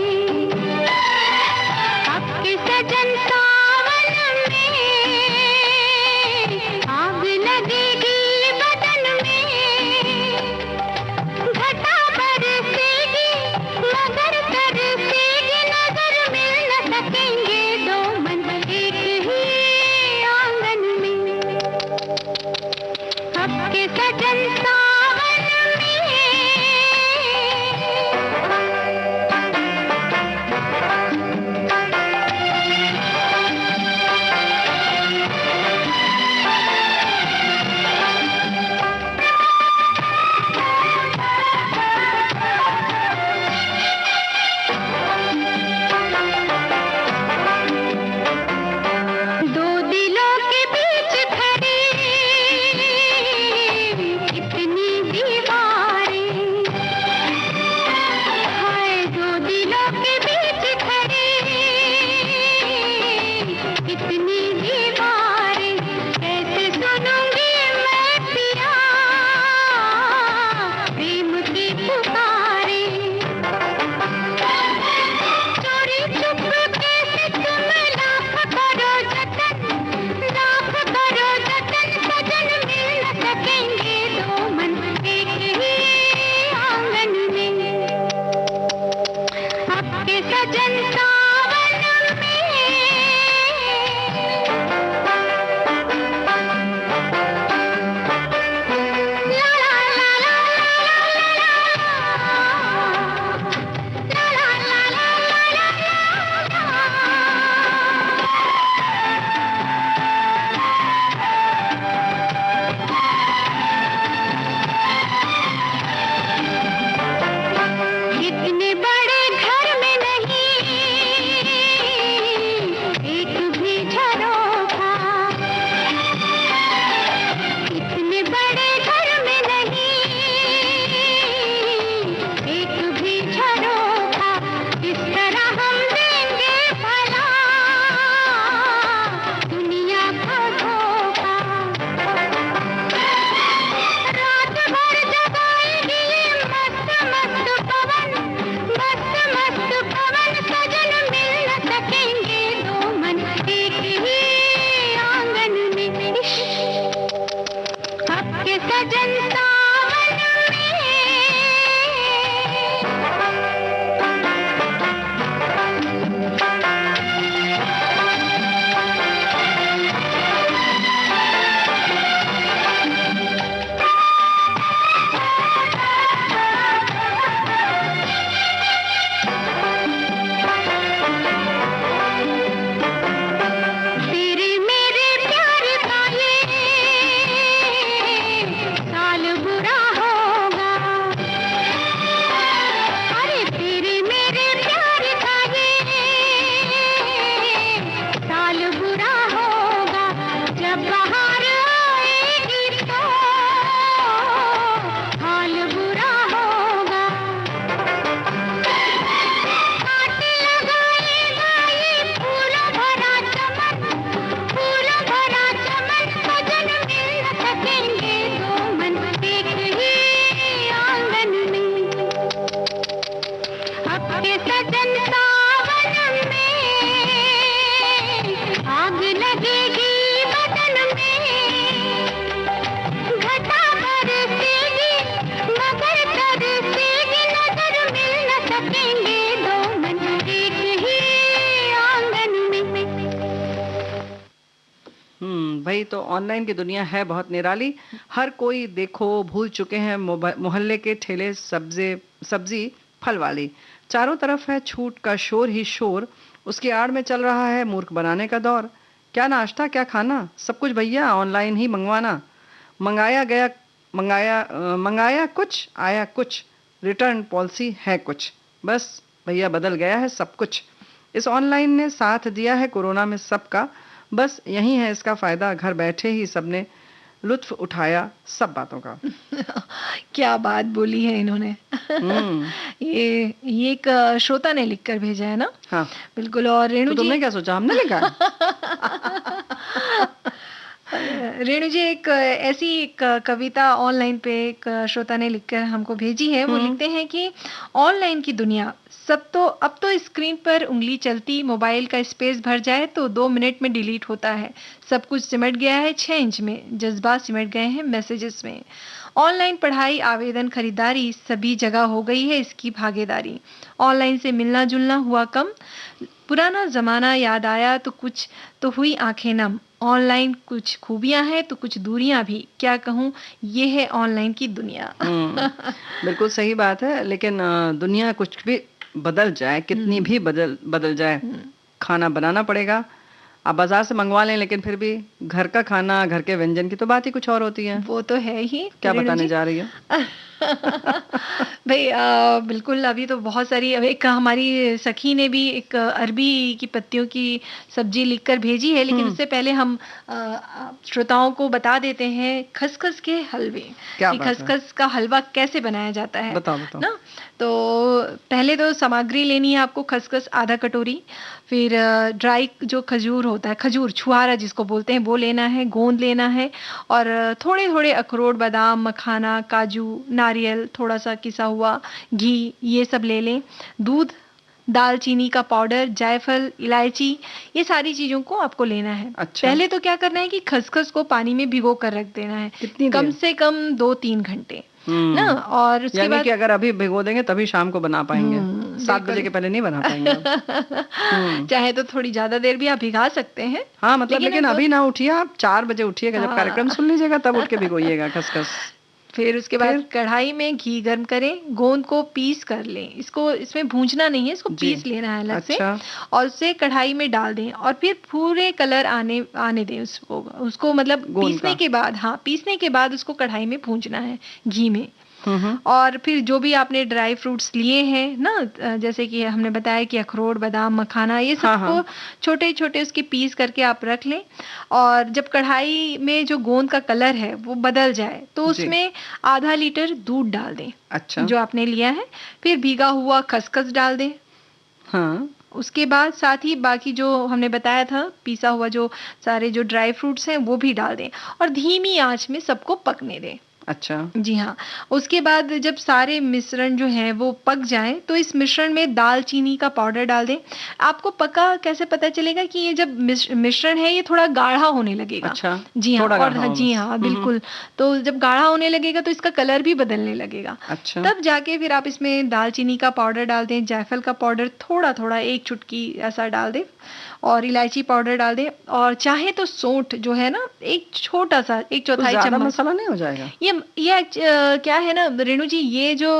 आपके सजन सावन में ला ला ला ला ला ला ला ला ला इतने बड़े घर में नहीं एक भी झरोखा, इतने बड़े घर में नहीं एक भी झरोखा, इस तरह हम देंगे भला दुनिया को धोखा। रात भर जगाएगी मस्त मस्त पवन, मस्त मस्त पवन, सजन मिल न सकेंगे दो मन एक ही आंगन में। इश्क आपके सजन सावन में तेरे मेरे प्यार का ये साल बुरा होगा, अरे तेरे मेरे प्यार का ये साल बुरा होगा, जब बाहर आएगी तो हाल बुरा होगा। कांटे लगाएगा ये फूलों भरा चमन, फूलों भरा चमन, सजन मिल न सकेंगे दो मन एक ही आंगन में। आपके सजन सावन में आग लगेगी बदन में, घटा बरसेगी मगर तरसेगी, नजर मिल न सकेंगे दो मन एक ही आंगन में। भाई तो ऑनलाइन की दुनिया है बहुत निराली। हर कोई देखो भूल चुके हैं मोहल्ले के ठेले सब्जी फल वाली। चारों तरफ है छूट का शोर ही शोर, उसकी आड़ में चल रहा है मूर्ख बनाने का दौर। क्या नाश्ता क्या खाना सब कुछ भैया ऑनलाइन ही मंगवाना, मंगाया कुछ आया कुछ, रिटर्न पॉलिसी है कुछ, बस भैया बदल गया है सब कुछ। इस ऑनलाइन ने साथ दिया है कोरोना में सबका, बस यही है इसका फायदा, घर बैठे ही सबने लुत्फ उठाया सब बातों का। क्या बात बोली है इन्होंने। ये एक श्रोता ने लिखकर भेजा है ना। हाँ बिल्कुल। और रेणु तो जी, तुमने क्या सोचा हमने लिखा है? रेणु जी एक ऐसी एक कविता ऑनलाइन पे एक श्रोता ने लिखकर हमको भेजी है। वो लिखते हैं कि ऑनलाइन की दुनिया अब तो स्क्रीन पर उंगली चलती, मोबाइल का स्पेस भर जाए तो 2 मिनट में डिलीट होता है। सब कुछ सिमट गया है 6 इंच में, जज्बात सिमट गए हैं मैसेजेस में। ऑनलाइन पढ़ाई, आवेदन, खरीदारी, सभी जगह हो गई है इसकी भागीदारी। ऑनलाइन से मिलना जुलना हुआ कम, पुराना जमाना याद आया तो कुछ तो हुई आंखें नम। ऑनलाइन कुछ खूबियां हैं तो कुछ दूरियां भी, क्या कहूँ ये है ऑनलाइन की दुनिया। बिल्कुल सही बात है। लेकिन दुनिया कुछ भी बदल जाए, कितनी भी बदल जाए, खाना बनाना पड़ेगा। आप बाजार से मंगवा लें, लेकिन फिर भी घर का खाना, घर के व्यंजन की तो बात ही कुछ और होती है। वो तो है ही। क्या बताने जा रही है? भाई बिल्कुल। अभी तो बहुत सारी, अब एक हमारी सखी ने भी एक अरबी की पत्तियों की सब्जी लिखकर भेजी है, लेकिन उससे पहले हम श्रोताओं को बता देते हैं खसखस के हलवे कि खसखस का हलवा कैसे बनाया जाता है। बताओ। ना तो पहले तो सामग्री लेनी है आपको। खसखस आधा कटोरी, फिर ड्राई जो खजूर होता है, खजूर छुहारा जिसको बोलते हैं, वो लेना है, गोंद लेना है, और थोड़े थोड़े अखरोट, बादाम, मखाना, काजू, नारियल, थोड़ा सा किसा हुआ घी, ये सब ले लें। दूध, दालचीनी का पाउडर, जायफल, इलायची, ये सारी चीजों को आपको लेना है। अच्छा। पहले तो क्या करना है कि खसखस को पानी में भिगो कर रख देना है, कम से कम 2-3 घंटे। ना। और उसके यानी बाद कि अगर अभी भिगो देंगे तभी शाम को बना पाएंगे, 7 बजे के पहले नहीं बना पाएंगे आप। चाहे तो थोड़ी ज्यादा देर भी आप भिगा सकते हैं। हाँ मतलब लेकिन अब- अभी ना उठिए, आप 4 बजे उठिएगा, जब कार्यक्रम सुन लीजिएगा तब उठ के भिगोइएगा खसखस। फिर उसके बाद कढ़ाई में घी गर्म करें, गोंद को पीस कर लें, इसको इसमें भूंजना नहीं है, इसको पीस लेना है अलग से, और उसे कढ़ाई में डाल दें और फिर पूरे कलर आने दें उसको मतलब पीसने के बाद, हाँ पीसने के बाद उसको कढ़ाई में भूंजना है घी में। और फिर जो भी आपने ड्राई फ्रूट्स लिए हैं ना, जैसे कि हमने बताया कि अखरोट, बादाम, मखाना, ये सबको छोटे छोटे उसके पीस करके आप रख लें। और जब कढ़ाई में जो गोंद का कलर है वो बदल जाए तो उसमें आधा लीटर दूध डाल दें, अच्छा, जो आपने लिया है। फिर भीगा हुआ खसखस डाल दें। हाँ, उसके बाद साथ ही बाकी जो हमने बताया था पीसा हुआ जो सारे जो ड्राई फ्रूट्स हैं वो भी डाल दें और धीमी आंच में सबको पकने दें। अच्छा, जी हाँ। उसके बाद जब सारे मिश्रण जो है वो पक जाए तो इस मिश्रण में दालचीनी का पाउडर डाल दें। आपको पका कैसे पता चलेगा कि ये जब मिश्रण है ये थोड़ा गाढ़ा होने लगेगा। अच्छा, जी हाँ, और जी हाँ बिल्कुल। तो जब गाढ़ा होने लगेगा तो इसका कलर भी बदलने लगेगा। अच्छा, तब जाके फिर आप इसमें दालचीनी का पाउडर डाल दें, जायफल का पाउडर थोड़ा थोड़ा 1 चुटकी ऐसा डाल दें और इलायची पाउडर डाल दें, और चाहे तो सौंठ जो है ना एक छोटा सा 1/4 चम्मच। मसाला नहीं हो जाएगा ये क्या है ना रेणु जी, ये जो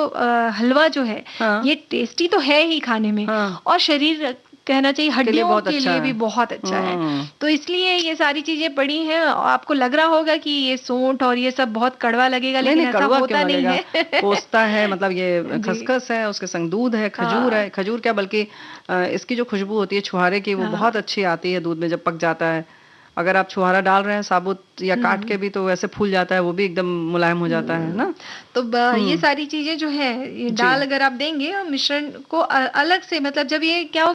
हलवा जो है ये टेस्टी तो है ही खाने में, और शरीर कहना चाहिए हड्डियों के लिए भी बहुत अच्छा है। तो इसलिए ये सारी चीजें पड़ी हैं। आपको लग रहा होगा कि ये सौंठ और ये सब बहुत कड़वा लगेगा, लेकिन ऐसा होता नहीं है। पोस्ता है, मतलब ये खसखस है, उसके संग दूध है, खजूर है, खजूर क्या बल्कि इसकी जो खुशबू होती है छुहारे की वो बहुत अच्छी आती है दूध में जब पक जाता है। अगर आप छुहारा डाल रहे हैं साबुत या काट के भी तो वैसे फूल जाता है, वो भी एकदम मुलायम हो जाता है ना। तो ये सारी चीजें जो है ये दाल अगर आप देंगे और मिश्रण को अलग से, मतलब जब ये क्या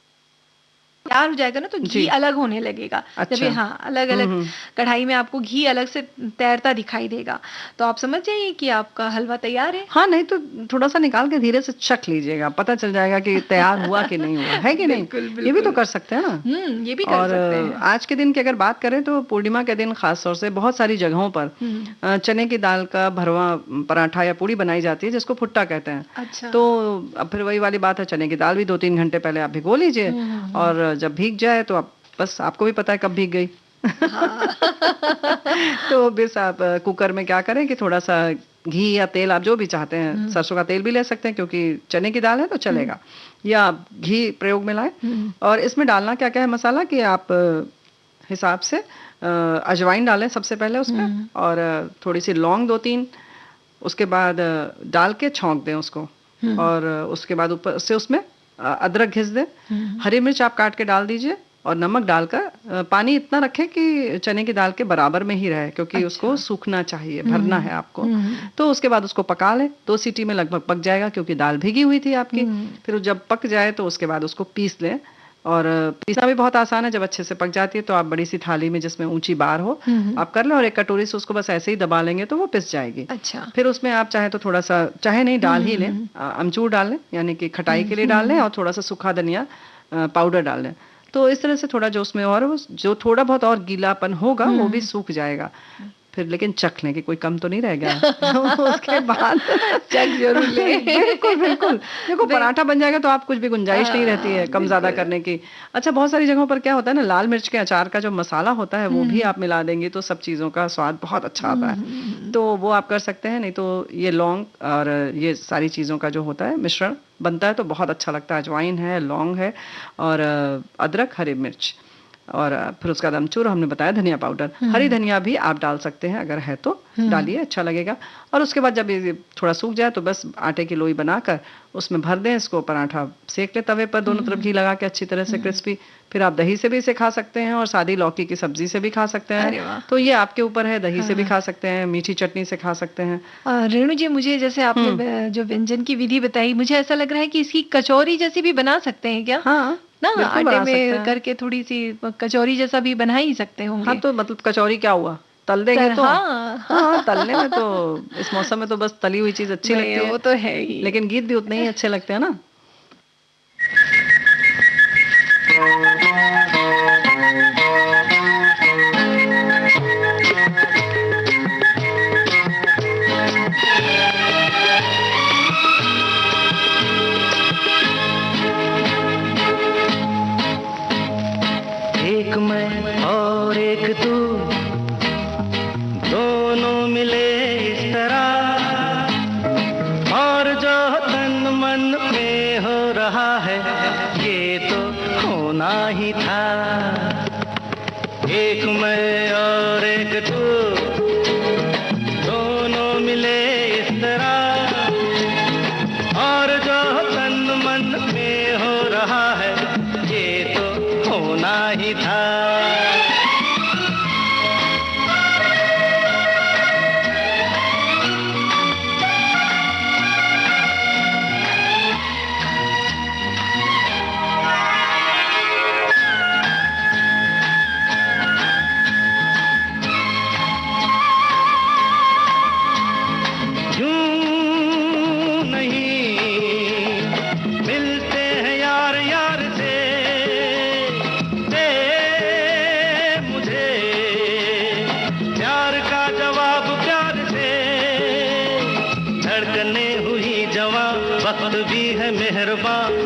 तैयार हो जाएगा ना तो घी अलग होने लगेगा। अच्छा, जब ये अलग अलग कढ़ाई में आपको घी अलग से तैरता दिखाई देगा तो आप समझ जाइए कि आपका हलवा तैयार है। हाँ, नहीं तो थोड़ा सा निकाल के धीरे से चख लीजिएगा, पता चल जाएगा कि तैयार हुआ कि नहीं हुआ है कि नहीं। बिल्कुल, ये भी तो कर सकते हैं ना। ये भी कर सकते हैं। आज के दिन की अगर बात करें तो पूर्णिमा के दिन खास तौर से बहुत सारी जगहों पर चने की दाल का भरवा पराठा या पूड़ी बनाई जाती है जिसको फुट्टा कहते हैं। अच्छा, तो अब फिर वही वाली बात है, चने की दाल भी 2-3 घंटे पहले आप भिगो लीजिए और जब भीग जाए तो आप बस, आपको भी पता है कब भीग गई। तो बस आप कुकर में क्या करें कि थोड़ा सा घी या तेल, आप जो भी चाहते हैं, सरसों का तेल भी ले सकते हैं क्योंकि चने की दाल है तो चलेगा, या घी प्रयोग में लाएं। और इसमें डालना क्या क्या है मसाला कि आप हिसाब से अजवाइन डालें सबसे पहले उसमें, और थोड़ी सी लौंग 2-3, उसके बाद डाल के छौंक दें उसको, और उसके बाद ऊपर से उसमें अदरक घिस दें, हरी मिर्च आप काट के डाल दीजिए और नमक डालकर पानी इतना रखें कि चने की दाल के बराबर में ही रहे क्योंकि अच्छा, उसको सूखना चाहिए, भरना है आपको। तो उसके बाद उसको पका लें, 2 सीटी में लगभग पक जाएगा क्योंकि दाल भीगी हुई थी आपकी। फिर जब पक जाए तो उसके बाद उसको पीस लें, और पीसना भी बहुत आसान है। जब अच्छे से पक जाती है तो आप बड़ी सी थाली में जिसमें ऊंची बार हो आप कर लें और एक कटोरी से उसको बस ऐसे ही दबा लेंगे तो वो पिस जाएगी। अच्छा, फिर उसमें आप चाहे तो थोड़ा सा, चाहे नहीं डाल ही लें, अमचूर डाल लें यानी कि खटाई के लिए डाल लें, और थोड़ा सा सूखा धनिया पाउडर डाल लें। तो इस तरह से थोड़ा जो उसमें और जो थोड़ा बहुत और गीलापन होगा वो भी सूख जाएगा। फिर लेकिन चख लें कि कोई कम तो नहीं रह गया। उसके बाद चख जरूर लें। बिल्कुल बिल्कुल, देखो पराठा बन जाएगा तो आप कुछ भी गुंजाइश नहीं रहती है कम ज्यादा करने की। अच्छा, बहुत सारी जगहों पर क्या होता है ना, लाल मिर्च के अचार का जो मसाला होता है वो भी आप मिला देंगे तो सब चीजों का स्वाद बहुत अच्छा आता है, तो वो आप कर सकते हैं। नहीं तो ये लौंग और ये सारी चीजों का जो होता है मिश्रण बनता है तो बहुत अच्छा लगता है। अजवाइन है, लौंग है, और अदरक, हरी मिर्च, और फिर उसका अमचूर हमने बताया, धनिया पाउडर, हरी धनिया भी आप डाल सकते हैं अगर है तो डालिए, अच्छा लगेगा। और उसके बाद जब ये थोड़ा सूख जाए तो बस आटे की लोई बनाकर उसमें भर दें इसको, पराठा सेक ले तवे पर दोनों तरफ घी लगा के अच्छी तरह से क्रिस्पी। फिर आप दही से भी इसे खा सकते हैं और सादी लौकी की सब्जी से भी खा सकते हैं, तो ये आपके ऊपर है। दही से भी खा सकते हैं, मीठी चटनी से खा सकते हैं। रेणु जी, मुझे जैसे आपने जो व्यंजन की विधि बताई, मुझे ऐसा लग रहा है कि इसकी कचौरी जैसी भी बना सकते हैं क्या? हाँ ना, आटे में करके थोड़ी सी कचौरी जैसा भी बना ही सकते होंगे। हाँ, तो मतलब कचौरी क्या हुआ, तल देंगे तो हाँ, तलने में तो इस मौसम में तो बस तली हुई चीज अच्छी लगती है, वो तो है ही, लेकिन गीत भी उतने ही अच्छे लगते हैं ना। मन में हो रहा है ये तो होना ही था। एक मैं और एक तू, दोनों मिले इस तरह, और जो तन मन में हो रहा है ये तो होना ही था।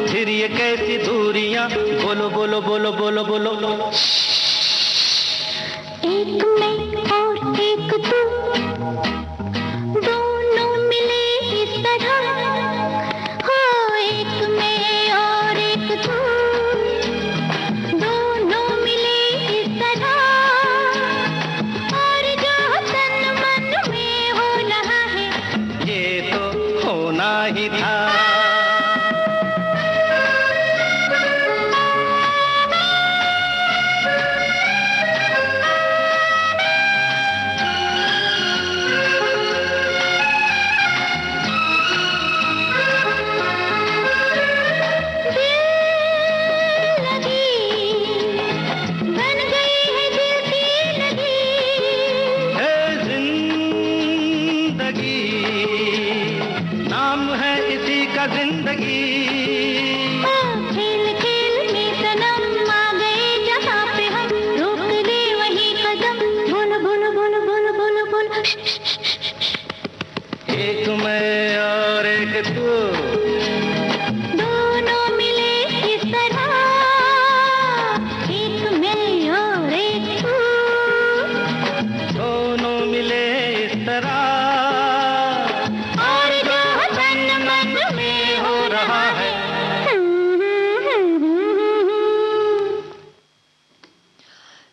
फिर ये कैसी दूरियां, बोलो बोलो बोलो बोलो बोलो बोलो। एक मैं और एक तू, दोनों मिले इस तरह, हो एक मैं और एक तू, दोनों मिले इस तरह, और जो तन मन में हो रहा है ये तो होना ही था।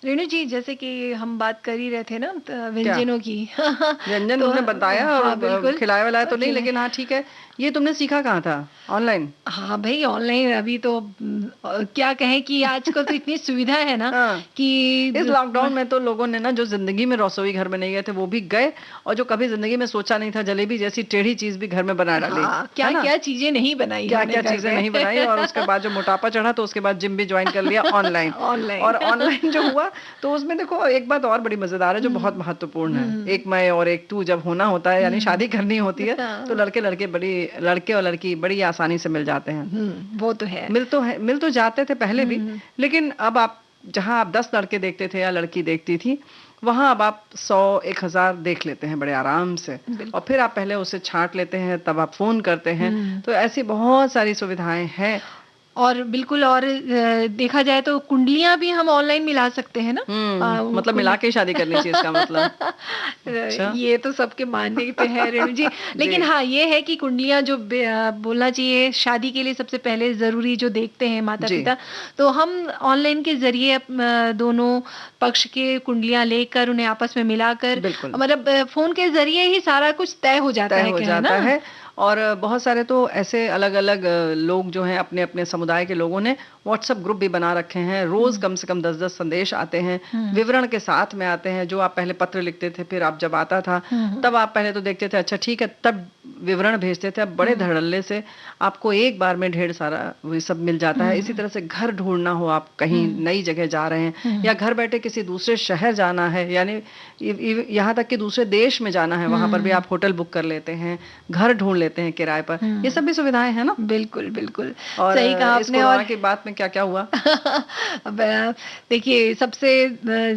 रेणु जी, जैसे कि हम बात कर ही रहे थे ना व्यंजनों की व्यंजन तो तुमने बताया और हाँ, बिल्कुल खिलाया वाला तो नहीं, लेकिन हाँ ठीक है। ये तुमने सीखा कहाँ था? ऑनलाइन? हाँ भाई, ऑनलाइन। अभी तो क्या कहें कि आजकल तो इतनी सुविधा है ना हाँ। कि इस लॉकडाउन में तो लोगों ने ना, जो जिंदगी में रसोई घर में नहीं गए थे वो भी गए, और जो कभी जिंदगी में सोचा नहीं था, जलेबी जैसी टेढ़ी चीज भी घर में बना डाली। हाँ, क्या क्या चीजें नहीं बनाई, क्या क्या चीजें नहीं बनाई, और उसके बाद जो मोटापा चढ़ा तो उसके बाद जिम भी ज्वाइन कर लिया ऑनलाइन। ऑनलाइन। और ऑनलाइन जो हुआ तो उसमें देखो एक बात और बड़ी मजेदार है जो बहुत महत्वपूर्ण है। एक मैं और एक तू जब होना होता है, यानी शादी करनी होती है, तो लड़के और लड़की बड़ी आसानी से मिल जाते हैं। वो तो है, मिल तो जाते थे पहले भी, लेकिन अब आप जहां आप 10 लड़के देखते थे या लड़की देखती थी, वहां अब आप 100-1000 देख लेते हैं बड़े आराम से, और फिर आप पहले उसे छांट लेते हैं, तब आप फोन करते हैं। तो ऐसी बहुत सारी सुविधाएं हैं। और बिल्कुल, और देखा जाए तो कुंडलियां भी हम ऑनलाइन मिला सकते हैं ना। मतलब मिला के शादी करनी चाहिए इसका मतलब। अच्छा? ये तो सबके मानने पे है रेणु जी। लेकिन हाँ, ये है कि कुंडलियां जो बोलना चाहिए शादी के लिए सबसे पहले जरूरी जो देखते हैं माता पिता, तो हम ऑनलाइन के जरिए दोनों पक्ष के कुंडलियां लेकर उन्हें आपस में मिलाकर, मतलब फोन के जरिए ही सारा कुछ तय हो जाता है। और बहुत सारे तो ऐसे अलग अलग लोग जो हैं, अपने अपने समुदाय के लोगों ने व्हाट्सएप ग्रुप भी बना रखे हैं। रोज कम से कम 10-10 संदेश आते हैं, विवरण के साथ में आते हैं। जो आप पहले पत्र लिखते थे, फिर आप जब आता था तब आप पहले तो देखते थे अच्छा ठीक है, तब विवरण भेजते थे। अब बड़े धड़ल्ले से आपको एक बार में ढेर सारा वो सब मिल जाता है। इसी तरह से घर ढूंढना हो, आप कहीं नई जगह जा रहे हैं या घर बैठे किसी दूसरे शहर जाना है, यानी यहाँ तक कि दूसरे देश में जाना है, वहां पर भी आप होटल बुक कर लेते हैं, घर ढूंढ लेते हैं किराए पर। ये सब भी सुविधाएं हैं ना। बिल्कुल बिल्कुल, और सही कहा आपने। और की बात में क्या क्या हुआ? देखिए, सबसे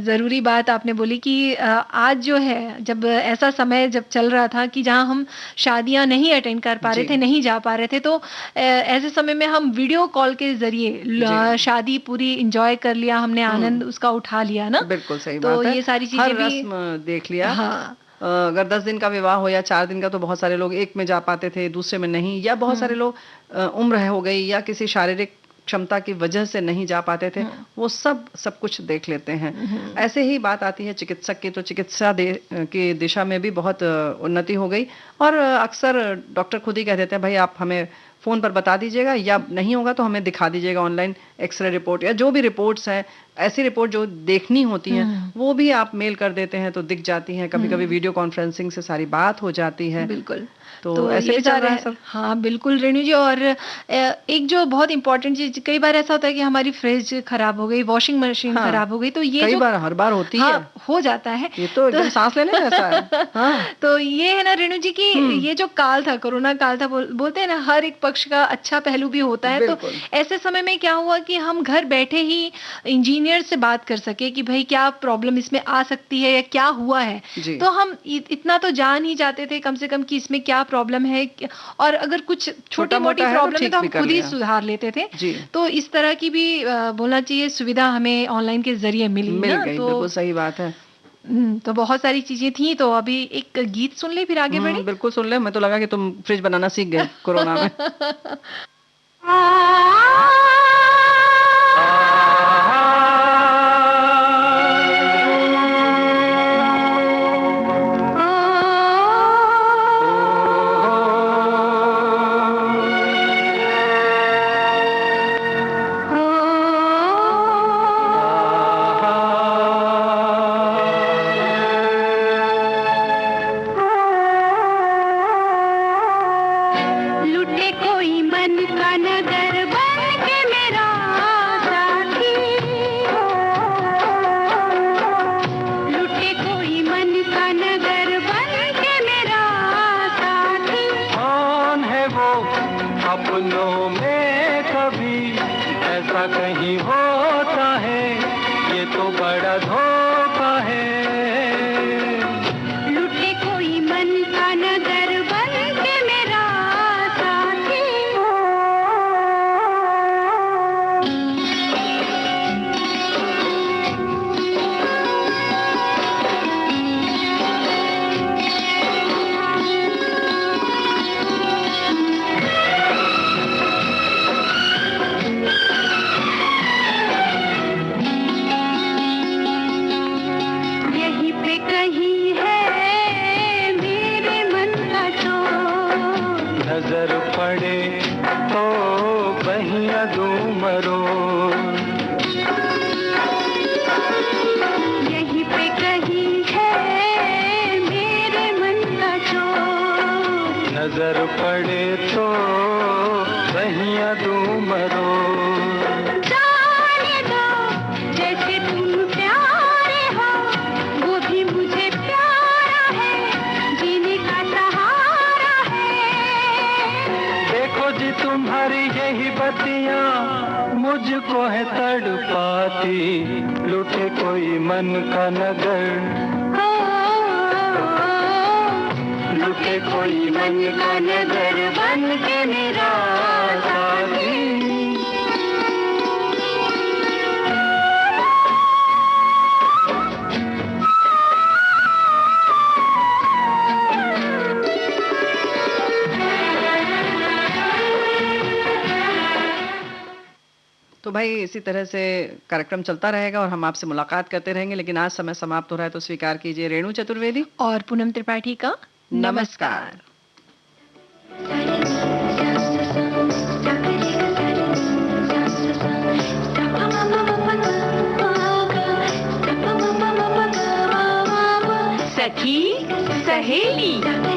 जरूरी बात आपने बोली कि आज जो है, जब ऐसा समय जब चल रहा था कि जहां हम शादियां नहीं अटेंड कर पा रहे थे, नहीं जा पा रहे थे, तो ऐसे समय में हम वीडियो कॉल के जरिए शादी पूरी एंजॉय कर लिया हमने, आनंद उसका उठा लिया ना। बिल्कुल सही तो बात है। ये सारी चीजें भी देख लिया। हाँ, अगर 10 दिन का विवाह हो या 4 दिन का, तो बहुत सारे लोग एक में जा पाते थे, दूसरे में नहीं, या बहुत सारे लोग उम्र हो गई या किसी शारीरिक क्षमता की वजह से नहीं जा पाते थे, वो सब कुछ देख लेते हैं। ऐसे ही बात आती है चिकित्सक की, तो चिकित्सा की दिशा में भी बहुत उन्नति हो गई, और अक्सर डॉक्टर खुद ही कह देते हैं भाई आप हमें फ़ोन पर बता दीजिएगा, या नहीं होगा तो हमें दिखा दीजिएगा ऑनलाइन एक्सरे रिपोर्ट या जो भी रिपोर्ट्स हैं, ऐसी रिपोर्ट जो देखनी होती हैं वो भी आप मेल कर देते हैं तो दिख जाती हैं। कभी-कभी वीडियो कॉन्फ्रेंसिंग से सारी बात हो जाती है। बिल्कुल। तो ऐसे भी चल रहा है सब। हाँ बिल्कुल रेणु जी। और एक जो बहुत इंपॉर्टेंट चीज, कई बार ऐसा होता है कि हमारी फ्रिज खराब हो गई, वॉशिंग मशीन खराब हो गई, तो ये कई जो बार हर बार होती है, हो जाता है, ये तो एकदम सांस लेने जैसा है। हाँ। तो ये है ना रेणु जी की ये जो काल था, कोरोना काल था, बोलते हैं ना हर एक पक्ष का अच्छा पहलू भी होता है। तो ऐसे समय में क्या हुआ कि हम घर बैठे ही इंजीनियर से बात कर सके कि भाई क्या प्रॉब्लम इसमें आ सकती है या क्या हुआ है। तो हम इतना तो जान ही जाते थे कम से कम कि इसमें क्या प्रॉब्लम है, और अगर कुछ छोटी मोटी प्रॉब्लम है तो हम खुद ही सुधार लेते थे। तो इस तरह की भी बोलना चाहिए सुविधा हमें ऑनलाइन के जरिए मिल गई। तो बिल्कुल सही बात है। तो बहुत सारी चीजें थी। तो अभी एक गीत सुन ले फिर आगे बढ़े। बिल्कुल सुन ले। मैं तो लगा कि तुम फ्रिज बनाना सीख गए कोरोना में। मुझको है तड़पाती, लूटे कोई मन का नगर, लूटे कोई मन का नगर बन के मेरा साथी। तो भाई इसी तरह से कार्यक्रम चलता रहेगा और हम आपसे मुलाकात करते रहेंगे, लेकिन आज समय समाप्त हो रहा है तो स्वीकार कीजिए रेणु चतुर्वेदी और पूनम त्रिपाठी का नमस्कार। सखी सहेली